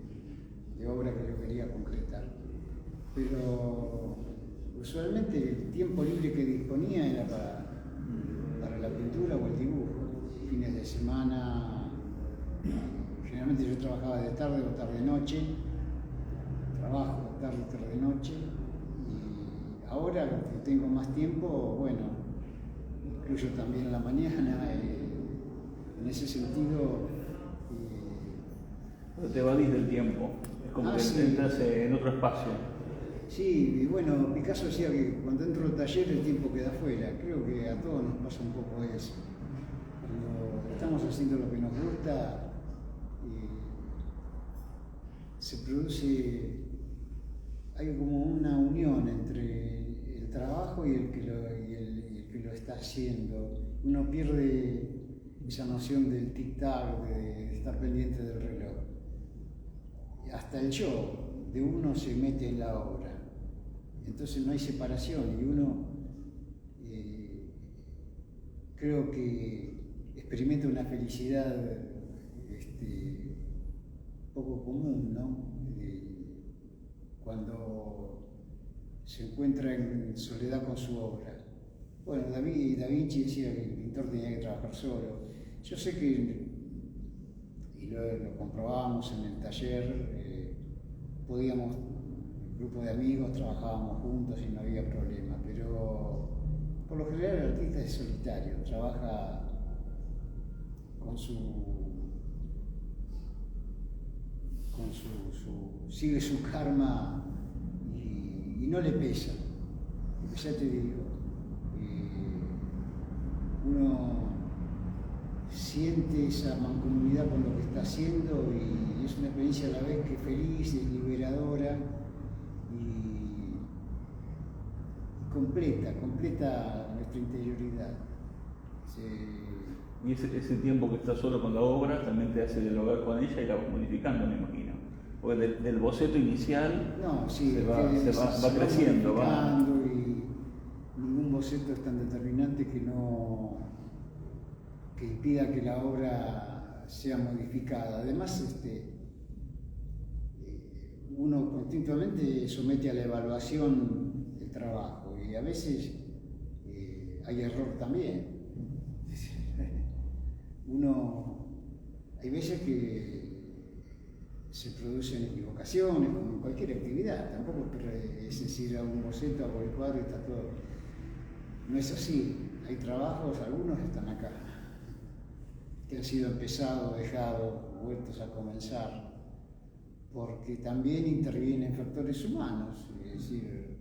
obra que yo quería concretar. pero usualmente el tiempo libre que disponía era para la pintura o el dibujo. Fines de semana, generalmente yo trabajaba de tarde o tarde-noche, trabajo tarde, tarde-noche, y ahora que tengo más tiempo, bueno, incluyo también la mañana, en ese sentido. Pero te evadís del tiempo, es como que Sí. entras en otro espacio. Sí, y bueno, Picasso decía que cuando entro al taller el tiempo queda afuera. Creo que a todos nos pasa un poco eso. Cuando estamos haciendo lo que nos gusta, se produce, hay como una unión entre el trabajo y el que lo está haciendo. Uno pierde esa noción del tic-tac, de estar pendiente del reloj. Hasta el yo de uno se mete en la obra. Entonces no hay separación y uno creo que experimenta una felicidad poco común, ¿no? Cuando se encuentra en soledad con su obra. Bueno, Da Vinci decía que el pintor tenía que trabajar solo. Yo sé que, y lo comprobábamos en el taller, podíamos, un grupo de amigos, trabajábamos juntos y no había problema, pero por lo general el artista es solitario, trabaja con sigue su karma y no le pesa, porque ya te digo, uno siente esa mancomunidad con lo que está haciendo y es una experiencia a la vez que feliz, es liberadora y completa nuestra interioridad. Y ese tiempo que estás solo con la obra también te hace dialogar con ella y la vas modificando, me imagino. Porque del boceto inicial no, sí, se va creciendo, va. Y ningún boceto es tan determinante que impida que la obra sea modificada. Además, uno continuamente somete a la evaluación el trabajo y a veces hay error también. Hay veces que se producen equivocaciones, como en cualquier actividad. Tampoco es decir, a un boceto, hago el cuadro y está todo. No es así. Hay trabajos, algunos están acá, que han sido empezados, dejados, vueltos a comenzar, porque también intervienen factores humanos. Es decir,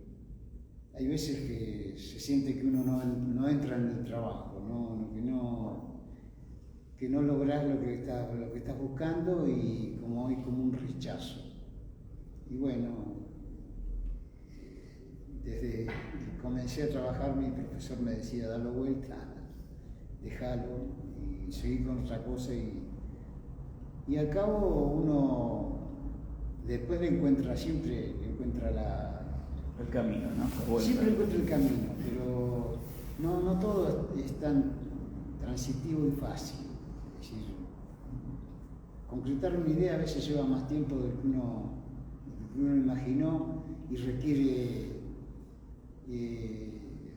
hay veces que se siente que uno no entra en el trabajo, que no lográs lo que estás buscando y como hay como un rechazo. Y bueno, desde que comencé a trabajar mi profesor me decía, dalo vuelta, déjalo y seguí con otra cosa y al cabo uno después siempre le encuentra el camino, ¿no? Siempre encuentra el camino, pero no todo es tan transitivo y fácil. Es decir, concretar una idea a veces lleva más tiempo del que uno imaginó y requiere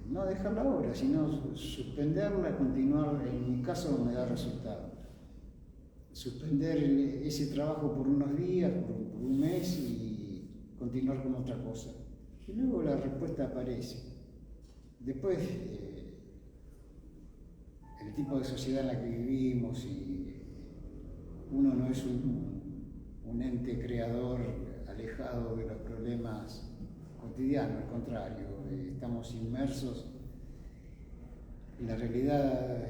no dejar la obra, sino suspenderla, continuar. En mi caso me da resultado. Suspender ese trabajo por unos días, por un mes y continuar con otra cosa. Y luego la respuesta aparece. Después, el tipo de sociedad en la que vivimos y uno no es un ente creador alejado de los problemas cotidianos, al contrario, estamos inmersos en la realidad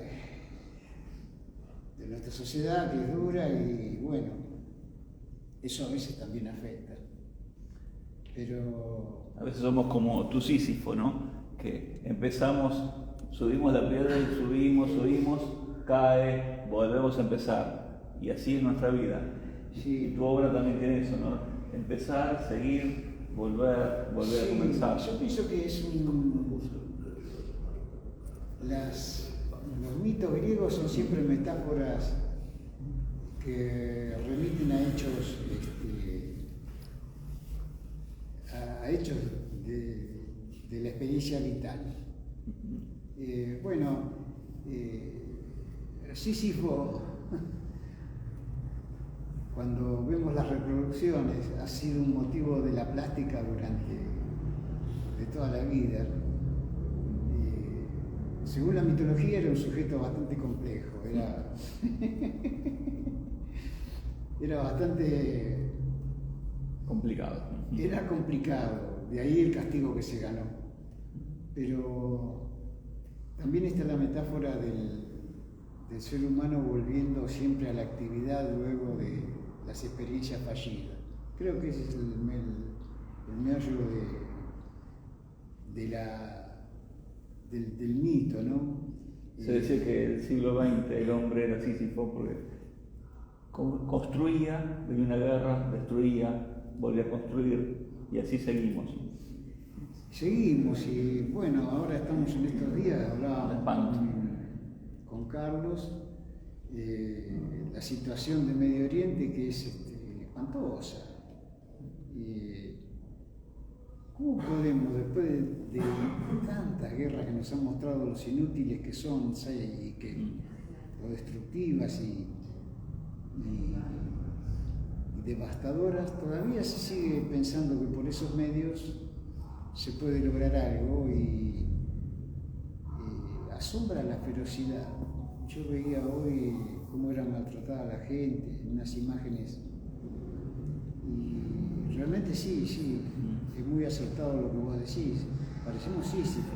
de nuestra sociedad que es dura y bueno, eso a veces también afecta. Pero a veces somos como tu Sísifo, ¿no? Que empezamos, subimos la piedra y subimos, cae, volvemos a empezar. Y así es nuestra vida. sí, Y tu obra también tiene eso, ¿no? Empezar, seguir, volver a comenzar. Yo pienso que es los mitos griegos son siempre metáforas que remiten a hechos a hechos de la experiencia vital. Sísifo, cuando vemos las reproducciones, ha sido un motivo de la plástica de toda la vida. Según la mitología era un sujeto bastante complejo, era bastante complicado. Era complicado, de ahí el castigo que se ganó. Pero también está la metáfora del ser humano volviendo siempre a la actividad luego de las experiencias fallidas. Creo que ese es el meollo del mito, ¿no? Se decía que el siglo XX el hombre era Sísifo porque construía, venía una guerra, destruía, volvía a construir y así seguimos. Seguimos y bueno, ahora estamos en estos días, hablábamos con Carlos, la situación de Medio Oriente que es espantosa. ¿Cómo podemos, después de tantas guerras que nos han mostrado los inútiles que son o destructivas y devastadoras, todavía se sigue pensando que por esos medios se puede lograr algo y asombra la ferocidad? Yo veía hoy cómo era maltratada la gente, unas imágenes, y realmente sí, es muy acertado lo que vos decís. Parecemos Sísifo,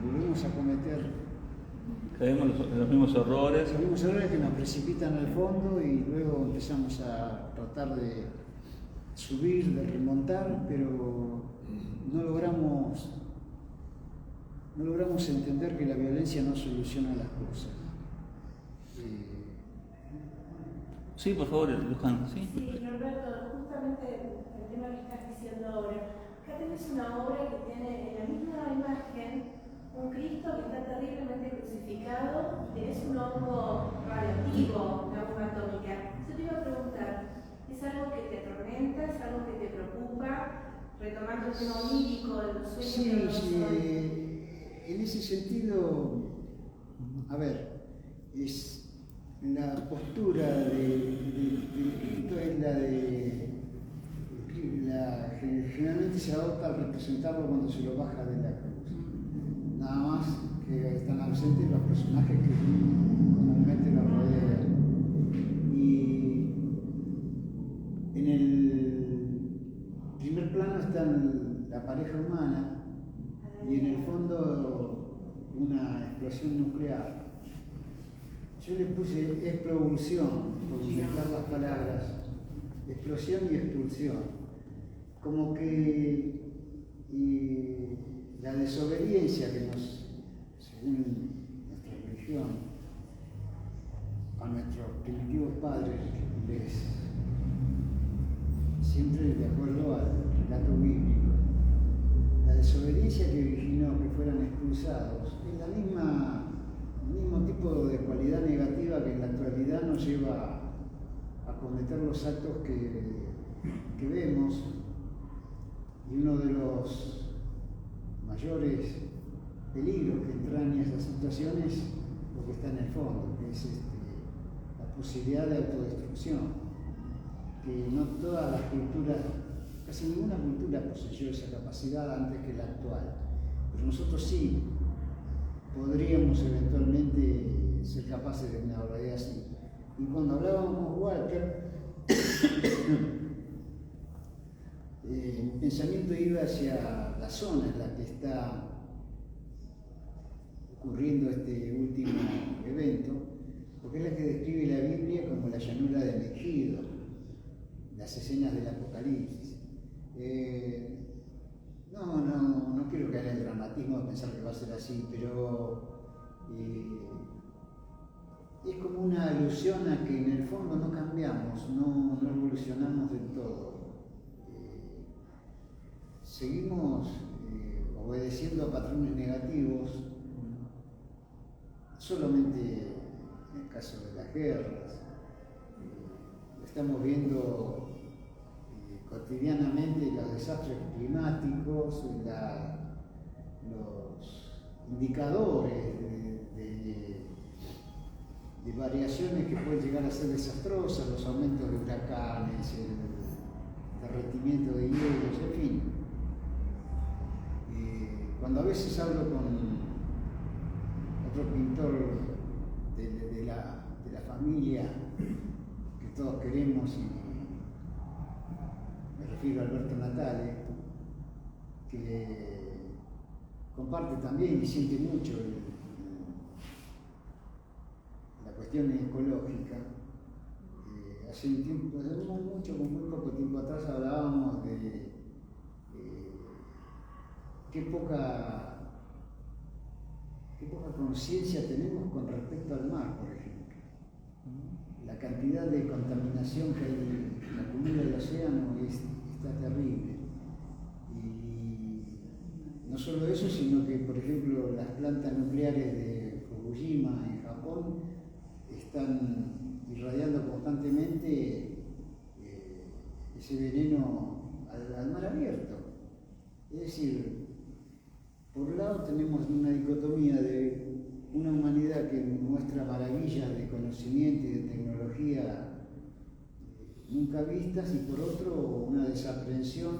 volvemos a cometer los mismos errores. Los mismos errores que nos precipitan al fondo y luego empezamos a tratar de subir, de remontar, pero no logramos entender que la violencia no soluciona las cosas. Sí, por favor, Luján. Sí, Norberto, justamente el tema que estás diciendo ahora. Acá tenés una obra que tiene en la misma imagen un Cristo que está terriblemente crucificado, tenés un hongo radioactivo, una bomba atómica. Yo te iba a preguntar, ¿es algo que te atormenta? ¿Es algo que te preocupa? Retomando el tema onírico de los sueños. Sí, en ese sentido, a ver, la postura del Cristo es la que generalmente se adopta al representarlo cuando se lo baja de la cruz. Nada más que están ausentes los personajes que comúnmente lo rodean. Y en el primer plano está la pareja humana y en el fondo una explosión nuclear. Yo le puse expulsión, por mezclar las palabras, explosión y expulsión. Como que la desobediencia que según nuestra religión, a nuestros primitivos padres, siempre de acuerdo al relato bíblico, la desobediencia que originó que fueran expulsados es el mismo tipo de cualidad negativa que en la actualidad nos lleva a cometer los actos que vemos, y uno de los mayores peligros que entraña esa situación es lo que está en el fondo, que es la posibilidad de autodestrucción, que no todas las culturas, casi ninguna cultura poseyó esa capacidad antes que la actual, pero nosotros sí podríamos eventualmente ser capaces de una barbaridad así. Y cuando hablábamos con Walter, mi pensamiento iba hacia la zona en la que está ocurriendo este último evento, porque es la que describe la Biblia como la llanura de Megiddo, las escenas del Apocalipsis. No quiero caer en el dramatismo de pensar que va a ser así, pero es como una alusión a que en el fondo no cambiamos, no evolucionamos del todo. Seguimos obedeciendo a patrones negativos, solamente en el caso de las guerras. Lo estamos viendo cotidianamente los desastres climáticos, los indicadores de variaciones que pueden llegar a ser desastrosas, los aumentos de huracanes, el derretimiento de hielos, en fin. Cuando a veces hablo con otro pintor de la familia que todos queremos, y me refiero a Alberto Natale, que comparte también y siente mucho la cuestión ecológica. Hace muy poco tiempo atrás hablábamos de qué poca conciencia tenemos con respecto al mar, por ejemplo. La cantidad de contaminación que acumula el océano está terrible. Y no solo eso, sino que, por ejemplo, las plantas nucleares de Fukushima en Japón están irradiando constantemente ese veneno al mar abierto. Es decir, por un lado tenemos una dicotomía de una humanidad que muestra maravillas de conocimiento y de tecnología nunca vistas, y por otro una desaprensión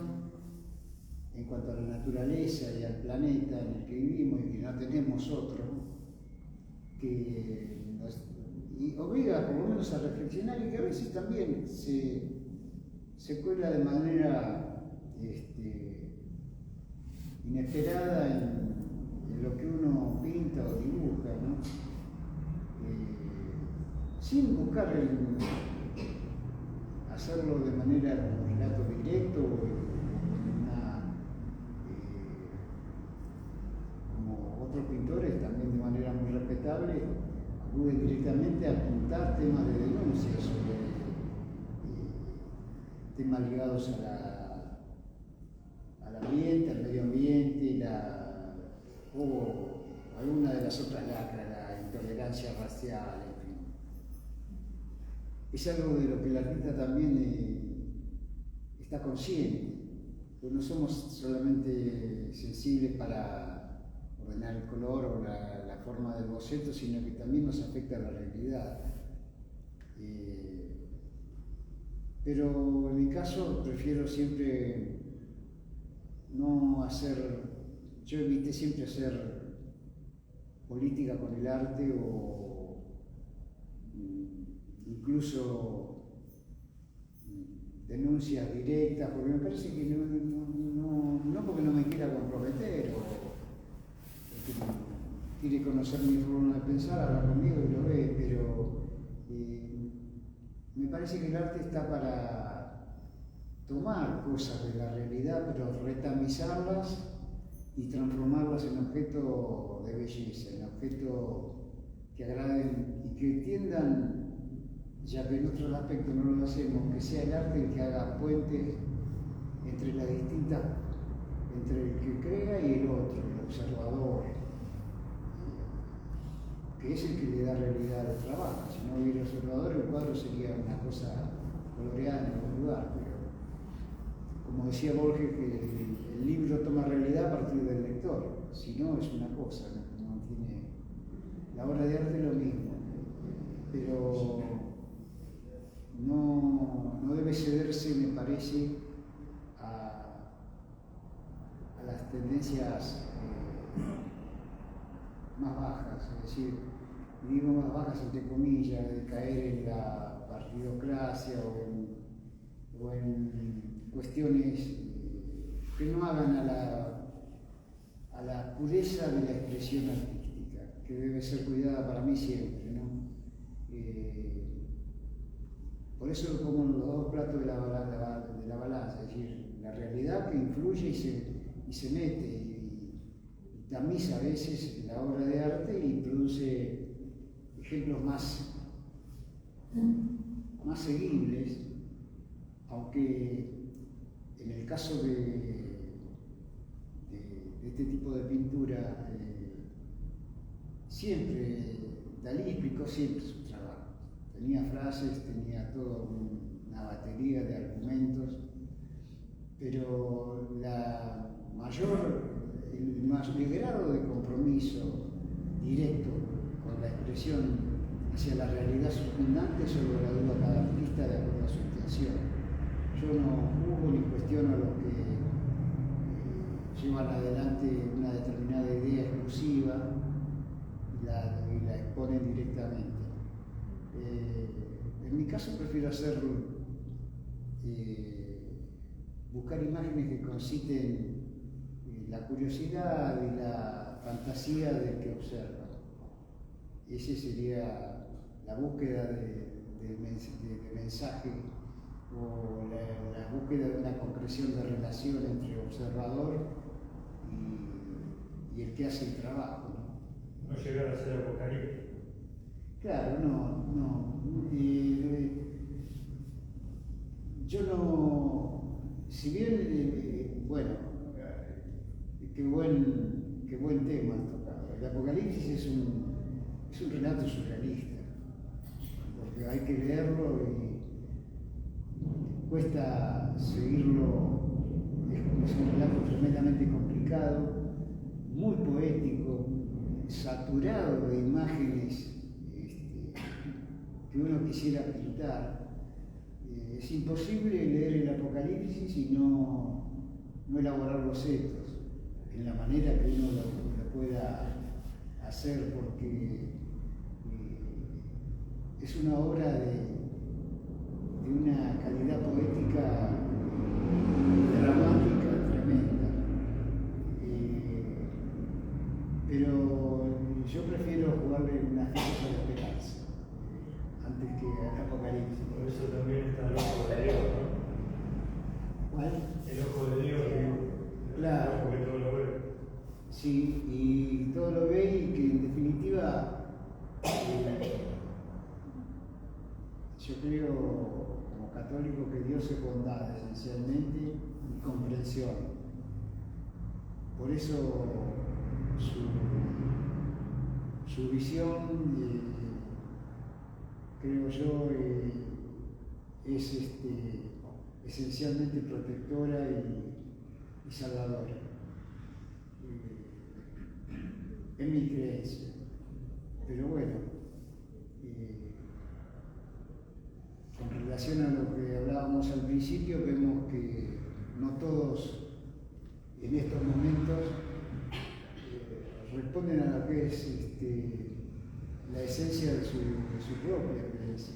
en cuanto a la naturaleza y al planeta en el que vivimos y que no tenemos otro, que nos obliga por lo menos a reflexionar, y que a veces también se cuela de manera inesperada en lo que uno pinta o dibuja, ¿no? Sin buscar hacerlo de manera como relato directo o como otros pintores también de manera muy respetable acuden directamente a apuntar temas de denuncia sobre temas ligados al ambiente, al medio ambiente, o alguna de las otras lacras, la intolerancia racial, en fin. Es algo de lo que el artista también está consciente, que no somos solamente sensibles para ordenar el color o la forma del boceto, sino que también nos afecta la realidad. Pero en mi caso prefiero siempre no hacer, yo evité siempre hacer política con el arte o incluso denuncias directas, porque me parece que no porque no me quiera comprometer o porque quiere conocer mi forma de pensar, habla conmigo y lo ve, pero me parece que el arte está para tomar cosas de la realidad, pero retamizarlas y transformarlas en objeto de belleza, en objeto que agraden y que tiendan, ya que en otros aspectos no lo hacemos, que sea el arte el que haga puentes entre las distintas, entre el que crea y el otro, el observador, que es el que le da realidad al trabajo. Si no hubiera observador, el cuadro sería una cosa coloreada en algún lugar, pero como decía Borges, que el libro toma realidad a partir del lector, si no es una cosa, no tiene. La obra de arte es lo mismo, pero no debe cederse, me parece, a las tendencias más bajas, es decir, digo más bajas entre comillas, de caer en la partidocracia o en cuestiones que no hagan a la pureza de la expresión artística, que debe ser cuidada para mí siempre, ¿no? Por eso lo pongo en los dos platos de la balanza, es decir, la realidad que influye y se mete y tamiza a veces la obra de arte y produce ejemplos más seguibles, aunque en el caso de este tipo de pintura, siempre, Dalí explicó siempre su trabajo. Tenía frases, tenía toda una batería de argumentos pero el grado de compromiso directo con la expresión hacia la realidad circundante solo la duda cada artista de acuerdo a su intención. Yo no juzgo ni cuestiono a los que llevan adelante una determinada idea exclusiva y la exponen directamente. En mi caso prefiero buscar imágenes que conciten la curiosidad y la fantasía del que observa. Esa sería la búsqueda de mensaje o la búsqueda de una concreción de relación entre observador y el que hace el trabajo, ¿no? No llegar a ser apocalíptico. Claro, no. Yo no, si bien, bueno, qué buen tema has tocado. El Apocalipsis es un relato surrealista, porque hay que leerlo y cuesta seguirlo. Es un relato tremendamente complicado, muy poético, saturado de imágenes que uno quisiera pintar. Es imposible leer el Apocalipsis y no elaborar bocetos en la manera que uno lo pueda hacer, porque es una obra de una calidad poética dramática tremenda. Pero yo prefiero jugarle unas fichas a la esperanza antes que al Apocalipsis. Por eso también está el ojo de Dios, ¿no? ¿Cuál? El ojo de Dios, digo. Claro. El ojo que todo lo ve. Sí, y todo lo ve y que en definitiva yo creo como católico que Dios es bondad esencialmente y comprensión. Por eso su visión, creo yo, es esencialmente protectora y salvadora. Es mi creencia. Pero bueno, con relación a lo que hablábamos al principio, vemos que no todos en estos momentos responden a lo que es la esencia de su propia creencia.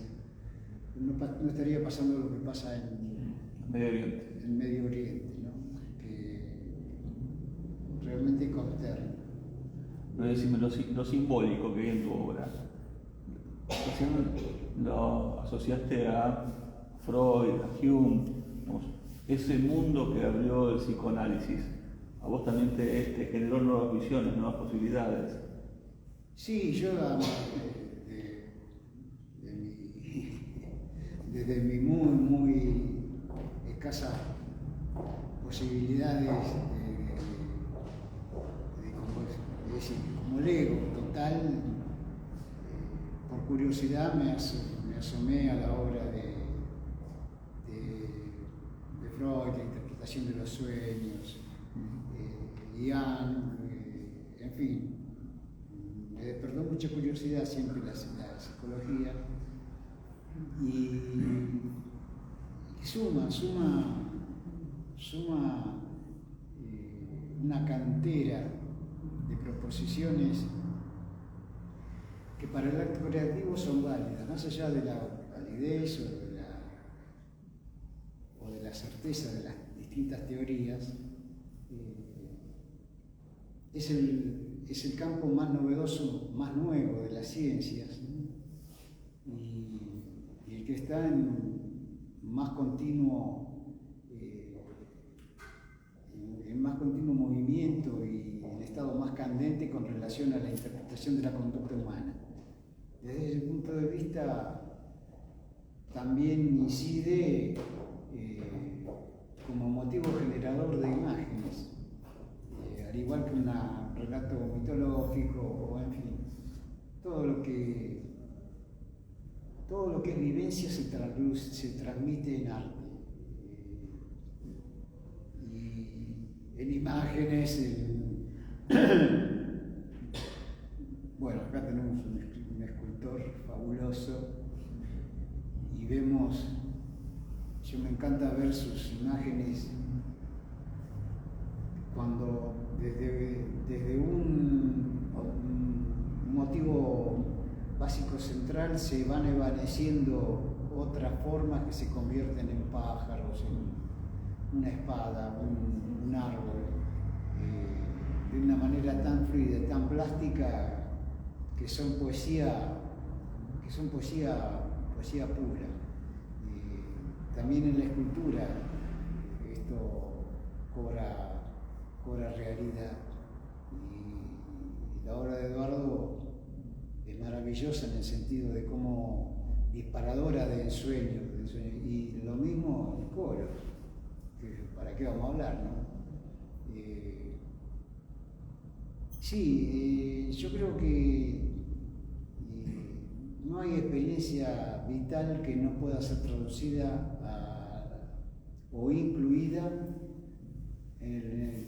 No estaría pasando lo que pasa en Medio Oriente, ¿no? Que realmente consterna. Pero decime lo simbólico que hay en tu obra. Recién lo asociaste a Freud, a Hume, digamos, ese mundo que abrió el psicoanálisis. A vos también te generó nuevas visiones, nuevas posibilidades. Sí, yo desde mi muy escasas posibilidades como lego total, por curiosidad me asomé a la obra de Freud, la interpretación de los sueños, Ian, en fin, me despertó mucha curiosidad siempre la psicología y suma una cantera de proposiciones que para el acto creativo son válidas, más allá de la validez o de la certeza de las distintas teorías. Es el campo más novedoso, más nuevo de las ciencias, ¿no? Y el que está en más continuo movimiento y en estado más candente con relación a la interpretación de la conducta humana. Desde ese punto de vista también incide como motivo generador de imágenes, al igual que un relato mitológico o en fin, todo lo que es vivencia se transmite en arte. y en imágenes, bueno, acá tenemos un escultor fabuloso y vemos, yo me encanta ver sus imágenes cuando desde un motivo básico central se van evanesciendo otras formas que se convierten en pájaros, en una espada, un árbol, de una manera tan fluida, tan plástica, que son poesía pura. También en la escultura esto cobra realidad. Y la obra de Eduardo es maravillosa en el sentido de cómo disparadora de ensueños. Y lo mismo el coro, que para qué vamos a hablar, ¿no? Sí, yo creo que no hay experiencia vital que no pueda ser traducida o incluida en el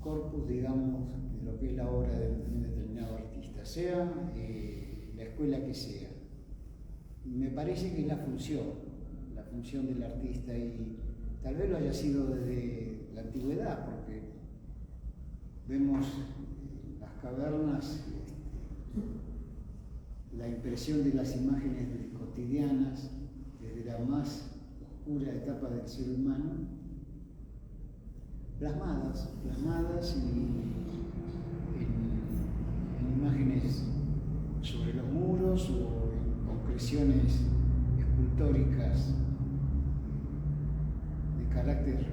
corpus, digamos, de lo que es la obra de un determinado artista, sea la escuela que sea. Me parece que es la función del artista, y tal vez lo haya sido desde la antigüedad, porque vemos en las cavernas la impresión de las imágenes cotidianas desde la más oscura etapa del ser humano, plasmadas en imágenes sobre los muros o en concreciones escultóricas de carácter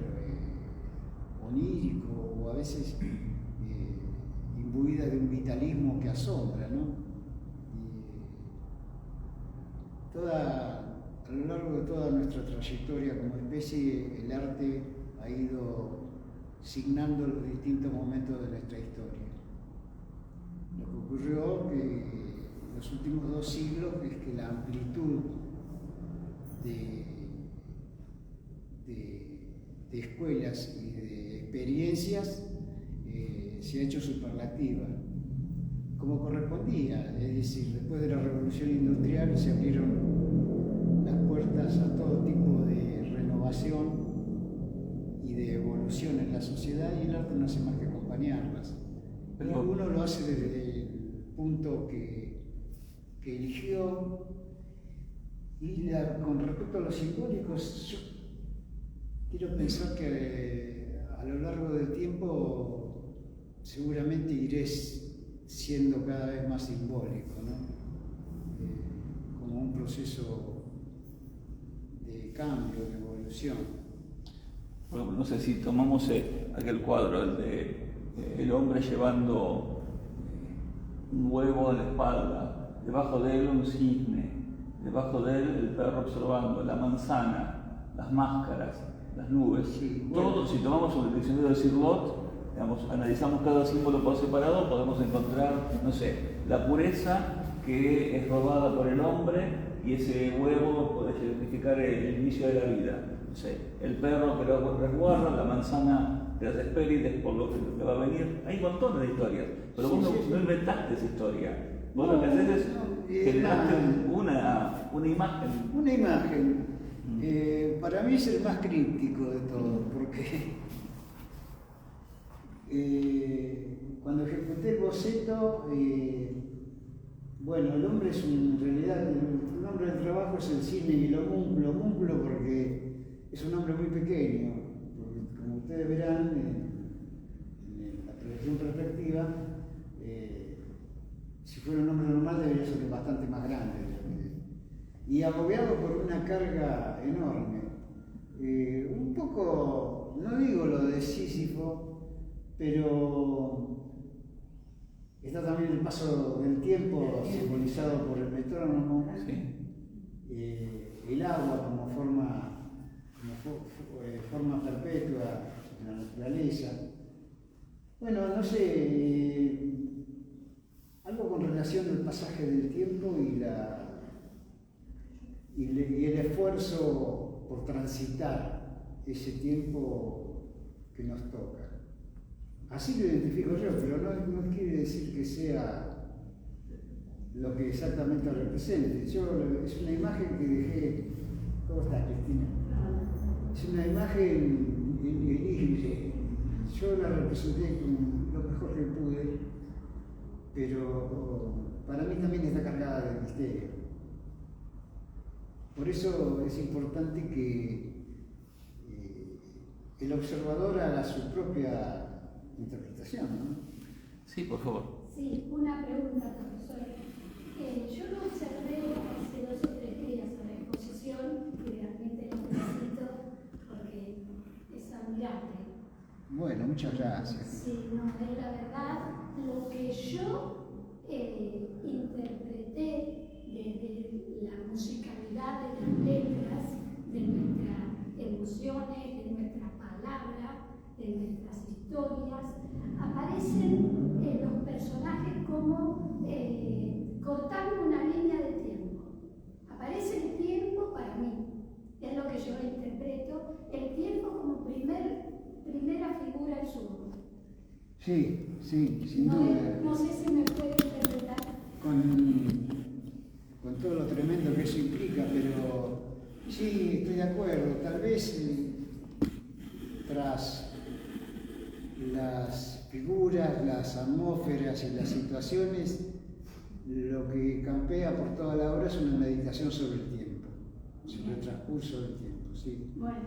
onírico, o a veces imbuidas de un vitalismo que asombra, ¿no? A lo largo de toda nuestra trayectoria como especie, el arte ha ido signando los distintos momentos de nuestra historia. Lo que ocurrió que en los últimos 2 siglos es que la amplitud de escuelas y de experiencias se ha hecho superlativa, como correspondía. Es decir, después de la Revolución Industrial se abrieron las puertas a todo tipo de renovación y de evolución en la sociedad, y el arte no hace más que acompañarlas. Pero uno lo hace desde el punto que eligió. Y con respecto a los simbólicos, yo quiero pensar que a lo largo del tiempo seguramente iré siendo cada vez más simbólico, ¿no? Como un proceso de cambio, de evolución. Bueno, no sé si tomamos aquel cuadro, el de el hombre llevando un huevo a la espalda, debajo de él un cisne, debajo de él el perro observando, la manzana, las máscaras, las nubes. Sí, bueno. Todo, si tomamos el diccionario de Sirlot, digamos, analizamos cada símbolo por separado, podemos encontrar, no sé, la pureza que es robada por el hombre, y ese huevo puede significar el inicio de la vida. No sé, el perro que lo resguarda, la manzana de las Hespérides por lo que va a venir. Hay montones de historias, pero vos no inventaste esa historia. Vos lo que haces es generaste una imagen. Una imagen. Para mí es el más críptico de todo, porque cuando ejecuté el boceto, bueno, el hombre es en realidad, el nombre del trabajo es el cisne y el homúnculo, porque es un hombre muy pequeño, porque como ustedes verán en la proyección perspectiva, si fuera un hombre normal debería ser bastante más grande, y agobiado por una carga enorme. Un poco, no digo lo de Sísifo, pero está también el paso del tiempo simbolizado por el metrónomo, el agua como forma perpetua de la naturaleza. Bueno, no sé, algo con relación al pasaje del tiempo y el esfuerzo por transitar ese tiempo que nos toca. Así lo identifico yo, pero no quiere decir que sea lo que exactamente represente. Es una imagen que dejé. ¿Cómo está, Cristina? Es una imagen libre. Yo la representé con lo mejor que pude, pero para mí también está cargada de misterio. Por eso es importante que el observador haga su propia interpretación, ¿no? Sí, por favor. Sí, una pregunta, profesor. Yo lo observé hace 2 o 3 días en la exposición y realmente lo felicito porque es admirable. Bueno, muchas gracias. Sí, no, es la verdad. Lo que yo interpreté desde la musicalidad de las letras, de nuestras emociones, de nuestra palabra, de nuestras historias, aparecen los personajes como cortando una línea de tiempo. Aparece el tiempo para mí, es lo que yo interpreto, el tiempo como primera figura en su obra. Sí, sin duda. No sé si me puede interpretar. Con todo lo tremendo que eso implica, pero sí, estoy de acuerdo. Tal vez tras las figuras, las atmósferas y las situaciones, lo que campea por toda la obra es una meditación sobre el tiempo, sobre el transcurso del tiempo. Sí. Bueno,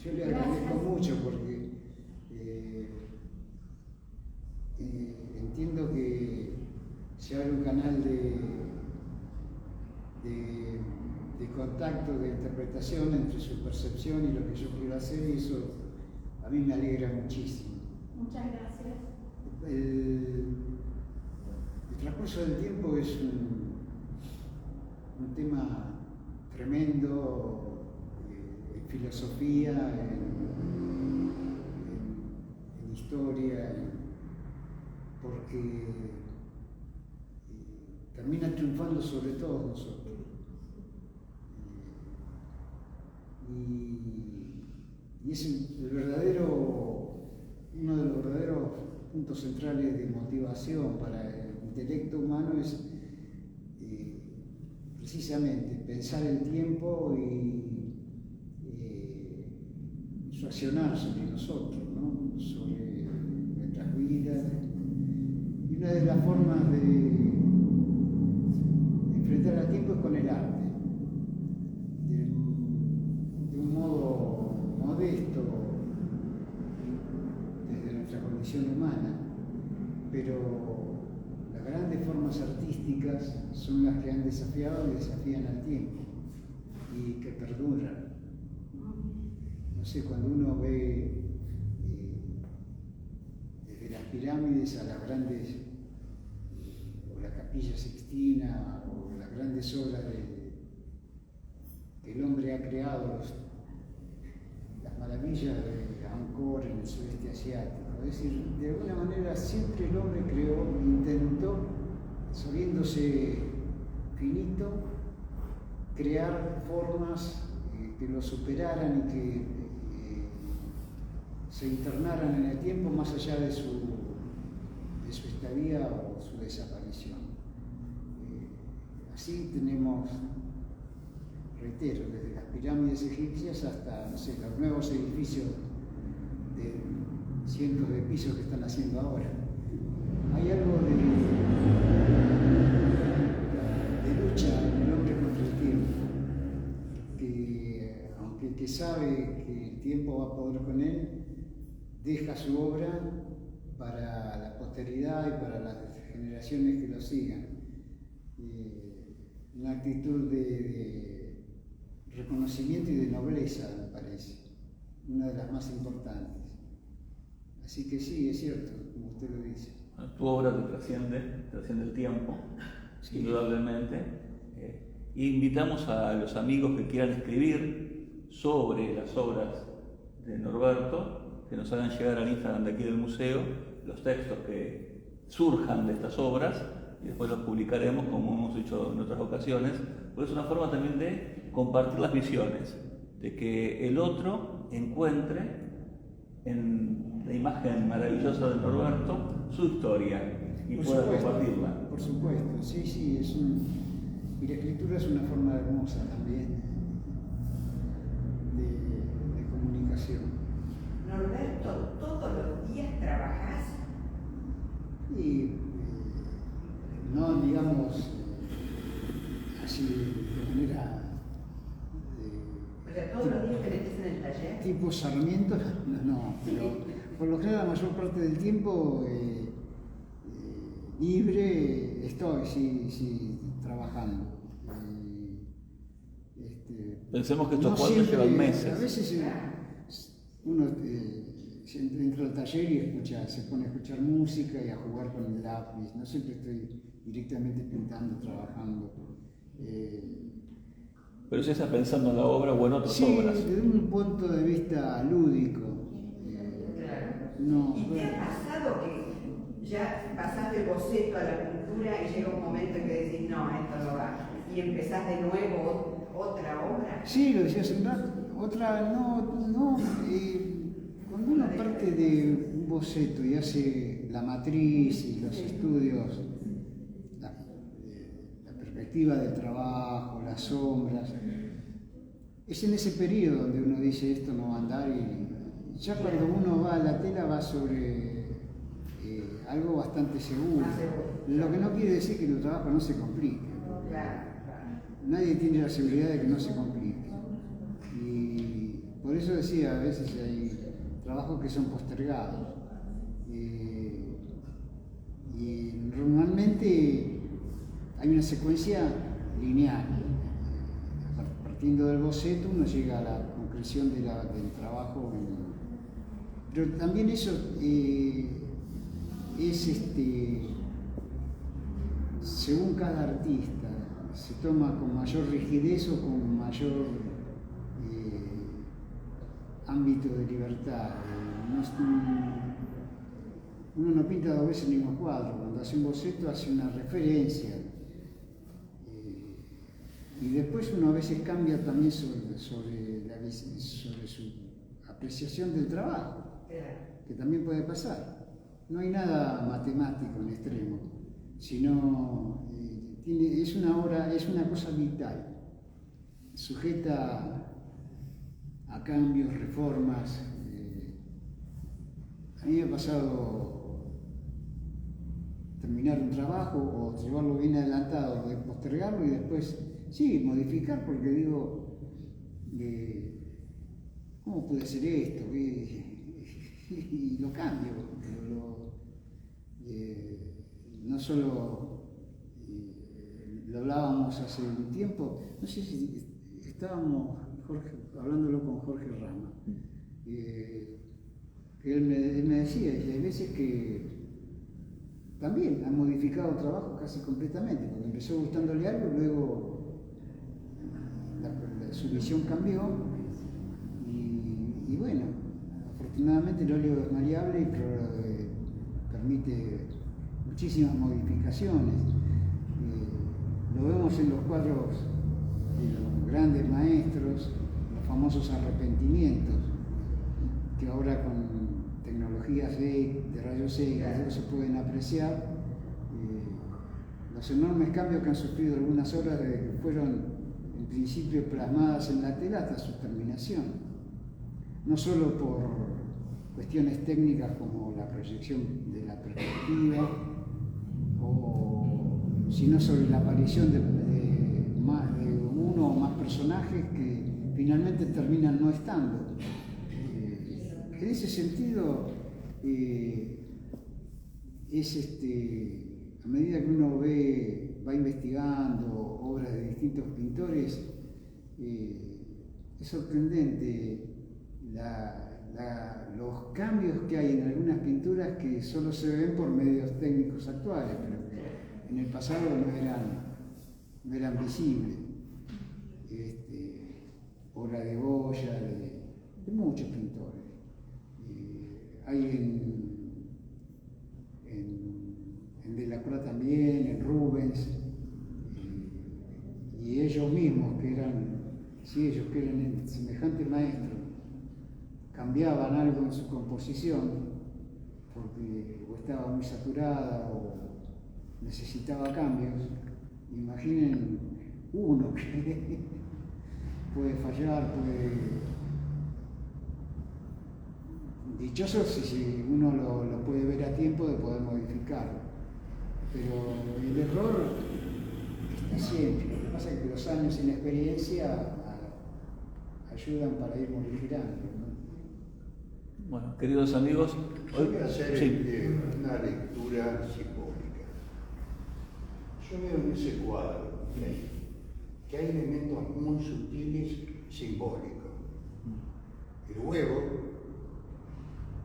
yo le agradezco mucho porque entiendo que se abre un canal de contacto, de interpretación entre su percepción y lo que yo quiero hacer, y eso a mí me alegra muchísimo. Muchas gracias. El transcurso del tiempo es un tema tremendo en filosofía, en historia, porque termina triunfando sobre todos nosotros. Y es uno de los verdaderos puntos centrales de motivación para el intelecto humano es precisamente pensar el tiempo y su accionar sobre nosotros, ¿no? Sobre nuestras vidas. Y una de las formas de enfrentar al tiempo es con el arte, de un modo modesto desde nuestra condición humana, pero las grandes formas artísticas son las que han desafiado y desafían al tiempo y que perduran. No sé, cuando uno ve desde las pirámides a las grandes, o la Capilla Sixtina, o las grandes obras que el hombre ha creado, las maravillas de Angkor en el sudeste asiático. Es decir, de alguna manera siempre el hombre creó, intentó, sabiéndose finito, crear formas que lo superaran y que se internaran en el tiempo más allá de su estadía o su desaparición. Así tenemos, reitero, desde las pirámides egipcias hasta, no sé, los nuevos edificios de cientos de pisos que están haciendo ahora. Hay algo de lucha en el hombre contra el tiempo, que aunque el que sabe que el tiempo va a poder con él, deja su obra para la posteridad y para las generaciones que lo sigan. Una actitud de reconocimiento y de nobleza, me parece, una de las más importantes. Así que sí, es cierto, como usted lo dice. Tu obra te trasciende el tiempo, sí, indudablemente. Invitamos a los amigos que quieran escribir sobre las obras de Norberto, que nos hagan llegar al Instagram de aquí del museo los textos que surjan de estas obras y después los publicaremos como hemos hecho en otras ocasiones, porque es una forma también de compartir las visiones, de que el otro encuentre en la imagen maravillosa de Norberto su historia y pueda compartirla. Por supuesto, sí, sí, y la escritura es una forma hermosa también de comunicación. Norberto, ¿todos los días trabajás? Y no, digamos, así de manera O sea, ¿todos los días te metes en el taller? tipo Sarmiento, no, pero por lo general la mayor parte del tiempo libre estoy, sí, trabajando. Pensemos que estos no cuadros siempre, llevan meses. A veces uno entra al taller y se pone a escuchar música y a jugar con el lápiz. No siempre estoy directamente pintando, trabajando. Pero si estás pensando en la obra o en otras obras. Sí, desde un punto de vista lúdico. No, ¿Y te ha pasado que ya pasaste el boceto a la pintura y llega un momento en que decís, no, esto no va, y empezás de nuevo otra obra? Sí, lo decía hace un rato. Otra, no. Cuando uno parte de un boceto y hace la matriz y los estudios, la perspectiva del trabajo, las sombras, es en ese periodo donde uno dice esto no va a andar y ya cuando uno va a la tela va sobre algo bastante seguro. Lo que no quiere decir que el trabajo no se complique. Nadie tiene la seguridad de que no se complique. Y por eso decía, a veces hay trabajos que son postergados. Y normalmente hay una secuencia lineal. Partiendo del boceto uno llega a la concreción del trabajo. Pero también eso es según cada artista. Se toma con mayor rigidez o con mayor ámbito de libertad. Uno no pinta dos veces el mismo cuadro. Cuando hace un boceto hace una referencia. Y después uno a veces cambia también sobre su apreciación del trabajo, que también puede pasar. No hay nada matemático en extremo, sino es una obra, es una cosa vital, sujeta a cambios, reformas. A mí me ha pasado terminar un trabajo o llevarlo bien adelantado, de postergarlo y después, sí, modificar, porque digo, ¿cómo puede ser esto? Y lo cambio. No solo lo hablábamos hace un tiempo, no sé si estábamos hablándolo con Jorge Rama, que él me decía, y hay veces que también ha modificado trabajo casi completamente, porque empezó gustándole algo, luego su visión cambió y bueno, afortunadamente el óleo es maleable y permite muchísimas modificaciones. Lo vemos en los cuadros de los grandes maestros, los famosos arrepentimientos, que ahora con tecnologías de rayos X se pueden apreciar. Los enormes cambios que han sufrido algunas obras desde que fueron en principio plasmadas en la tela hasta su terminación, no solo por cuestiones técnicas como la proyección de la perspectiva, sino sobre la aparición de uno o más personajes que finalmente terminan no estando. En ese sentido, a medida que uno va investigando obras de distintos pintores, es sorprendente los cambios que hay en algunas pinturas que solo se ven por medios técnicos actuales, pero en el pasado no eran visibles. Obra de Goya, de muchos pintores. Hay en Delacroix también, en Rubens, y ellos mismos que eran semejantes maestros, cambiaban algo en su composición, porque o estaba muy saturada o necesitaba cambios. Imaginen uno que puede fallar, dichoso si uno lo puede ver a tiempo de poder modificarlo, pero el error está siempre. Lo que pasa es que los años y la experiencia ayudan para ir modificando, ¿no? Bueno, queridos amigos, Yo voy a hacer sí. una lectura simbólica. Yo veo en ese cuadro que hay elementos muy sutiles simbólicos. El huevo,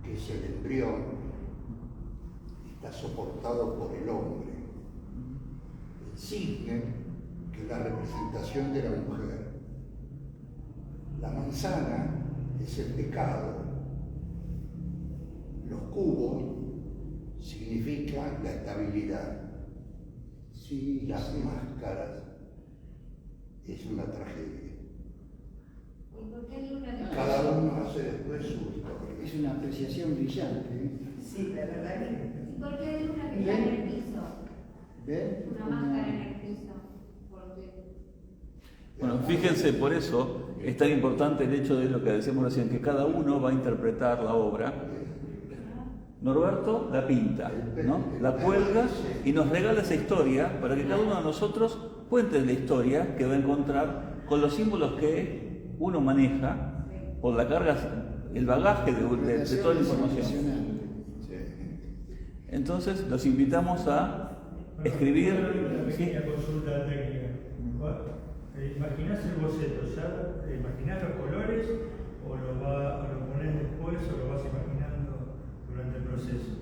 que es el embrión, está soportado por el hombre. El cisne, que es la representación de la mujer. La manzana es el pecado. Los cubos significan la estabilidad. Sí, Las sí. máscaras es una tragedia. ¿Y por qué luna de Cada uno hace después su historia. Es una apreciación brillante, ¿eh? Sí, la verdad que... ¿Y por qué hay luna que está en el piso? ¿Ven? Una máscara en el piso. ¿Por qué? Bueno, fíjense, por eso es tan importante el hecho de lo que decíamos recién, que cada uno va a interpretar la obra. Norberto la pinta, ¿no? La cuelga y nos regala esa historia para que cada uno de nosotros cuente la historia que va a encontrar con los símbolos que uno maneja por la carga, el bagaje de toda la información. Entonces los invitamos a escribir. Una ¿sí? pequeña consulta técnica. ¿Imaginás el boceto? ¿Ya imaginás los colores o lo pones después o lo vas imaginando durante el proceso?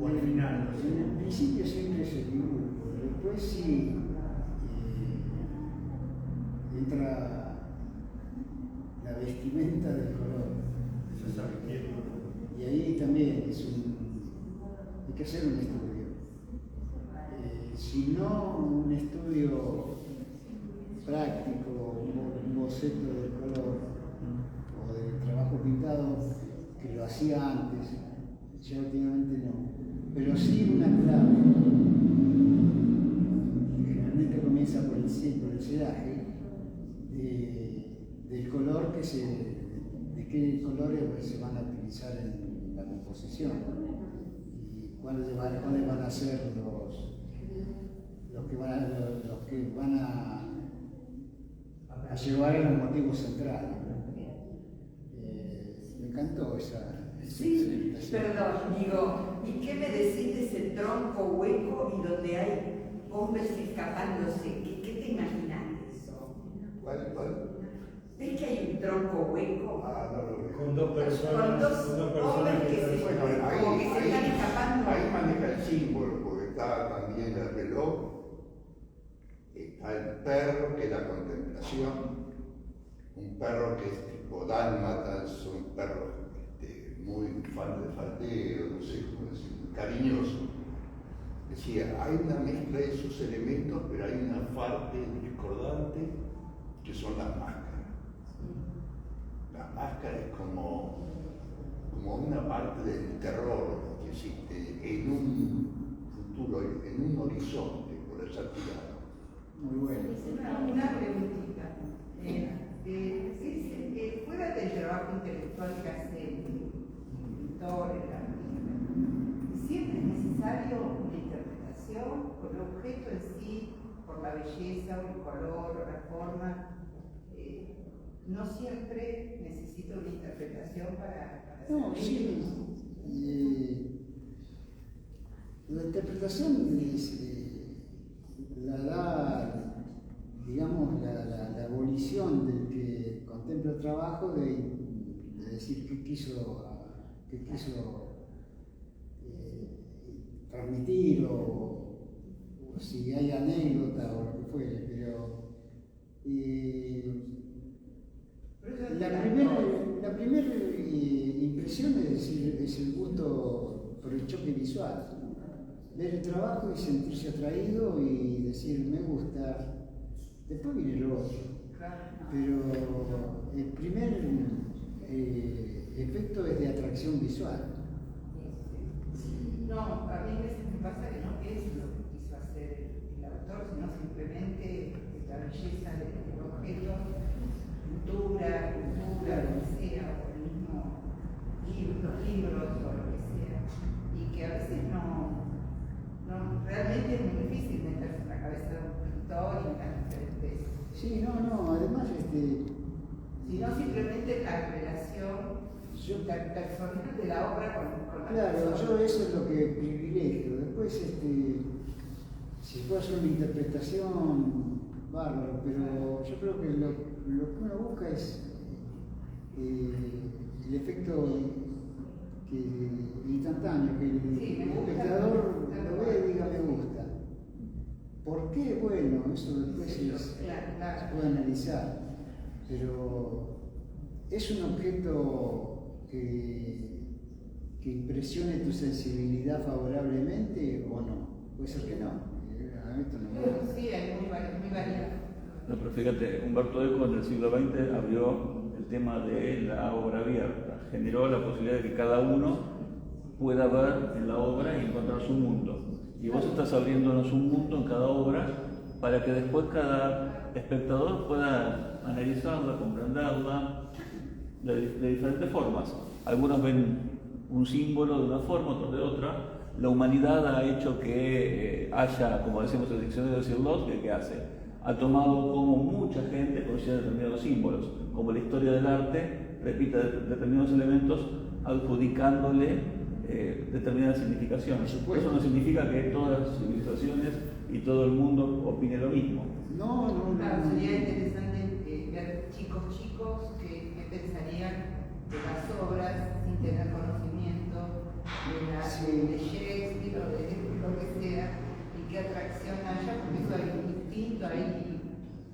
O al final. No sé. En el principio siempre es el dibujo, después sí entra la vestimenta del color. Eso es arquitecto. Y ahí también hay que hacer un estudio. Si no un estudio práctico, un boceto del color o del trabajo pintado que lo hacía antes, ya últimamente no, pero sí una clave, que generalmente comienza por el celaje, del color de qué colores se van a utilizar en la composición y cuáles van a ser los que van a llevar a los motivos centrales. Me encantó esa Sí, presentación. perdón, digo, ¿y qué me decís de ese tronco hueco y donde hay hombres escapándose? ¿Qué te imaginas de eso? ¿Cuál? ¿Ves que hay un tronco hueco? Ah, no lo veo. Con dos personas. Con dos con dos hombres personas que se- Bueno, como que se están escapando. ahí maneja el símbolo, porque está también el reloj, está el perro, que es la contemplación, un perro que es tipo dálmata, son perros muy faldeo, no sé cómo decir, cariñoso. Decía, hay una mezcla de esos elementos, pero hay una parte discordante que son las máscaras. Las máscaras es como una parte del terror que existe en un futuro, en un horizonte por el tirado. Muy bueno. Una preguntita. Fuera del trabajo intelectual que hace el pintor, el artista, ¿siempre es necesario una interpretación con el objeto en sí, por la belleza o el color o la forma? No siempre necesito una interpretación para No, hacer sí. La interpretación la da, digamos, la abolición del que contempla el trabajo de decir qué quiso transmitir o si hay anécdota o lo que fuere, pero la primera impresión es el gusto por el choque visual. Ver el trabajo y sentirse atraído y decir me gusta. Después viene lo otro. Pero el primer efecto es de atracción visual. No, a mí me pasa que no es lo que quiso hacer el autor, sino simplemente la belleza del objeto, pintura, lo que sea, o el mismo los libros o lo que sea, y que a veces realmente es muy difícil meterse en la cabeza de un pintor y en las diferentes. Sí, no, además sino simplemente la relación personal de la obra con la claro, persona. yo eso es lo que privilegio. Después, si puedo hacer una interpretación, bárbaro, pero yo creo que lo que uno busca es el efecto instantáneo, que el espectador lo ve y diga me gusta. ¿Por qué? Bueno, eso después se puede analizar, pero es un objeto que impresione tu sensibilidad favorablemente o no. Puede ser que no. Esto no me... Sí, es muy variado. No, pero fíjate, Humberto Eco en el siglo XX abrió el tema de la obra abierta, generó la posibilidad de que cada uno pueda ver en la obra y encontrar su mundo. Y vos estás abriéndonos un mundo en cada obra para que después cada espectador pueda analizarla, comprenderla de diferentes formas. Algunos ven un símbolo de una forma, otros de otra. La humanidad ha hecho que haya, como decimos en el diccionario de Cirlot, ¿qué hace? Ha tomado como mucha gente considera determinados símbolos, como la historia del arte repite determinados elementos adjudicándole determinadas significaciones. Eso no significa que todas las civilizaciones y todo el mundo opine lo mismo. No. Claro, sería interesante ver chicos que pensarían de las obras sin tener conocimiento de Shakespeare o de lo que sea, y qué atracción haya, porque eso hay un instinto ahí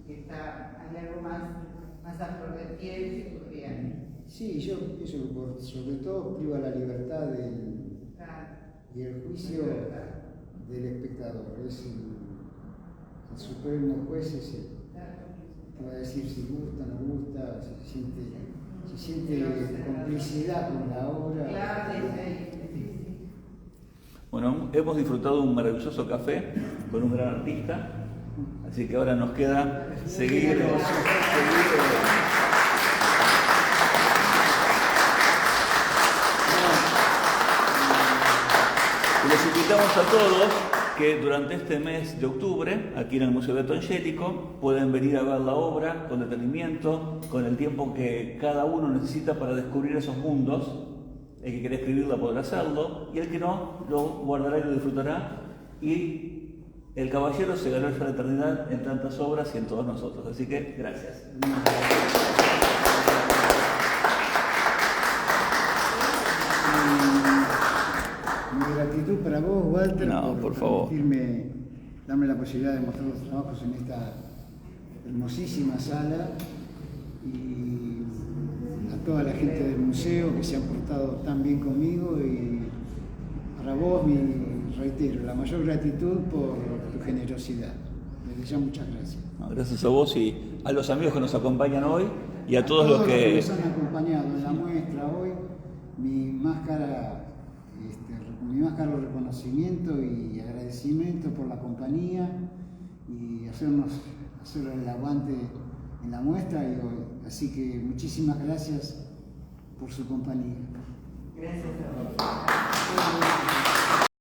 que hay algo más a flor de piel que se podría. Sí, yo pienso que sobre todo priva la libertad y el juicio del espectador. Es el supremo juez es el que va a decir si gusta, no gusta, si siente complicidad con la obra. Claro, Bueno, hemos disfrutado de un maravilloso café con un gran artista, así que ahora nos queda seguir. Les invitamos a todos que durante este mes de octubre, aquí en el Museo Beato Angelico, pueden venir a ver la obra con detenimiento, con el tiempo que cada uno necesita para descubrir esos mundos. El que quiera escribirla podrá hacerlo, y el que no, lo guardará y lo disfrutará. Y el caballero se ganó esa eternidad en tantas obras y en todos nosotros. Así que, gracias. Mi gratitud para vos, Walter, por favor. Darme la posibilidad de mostrar los trabajos en esta hermosísima sala, y a toda la gente del museo que se han portado tan bien conmigo, y para vos, reitero, la mayor gratitud por tu generosidad. Desde ya, muchas gracias. Gracias a vos y a los amigos que nos acompañan hoy y a todos los que nos han acompañado en la muestra hoy. Mi más caro reconocimiento y agradecimiento por la compañía y hacer el aguante en la muestra y hoy. Así que muchísimas gracias por su compañía. Gracias a vos.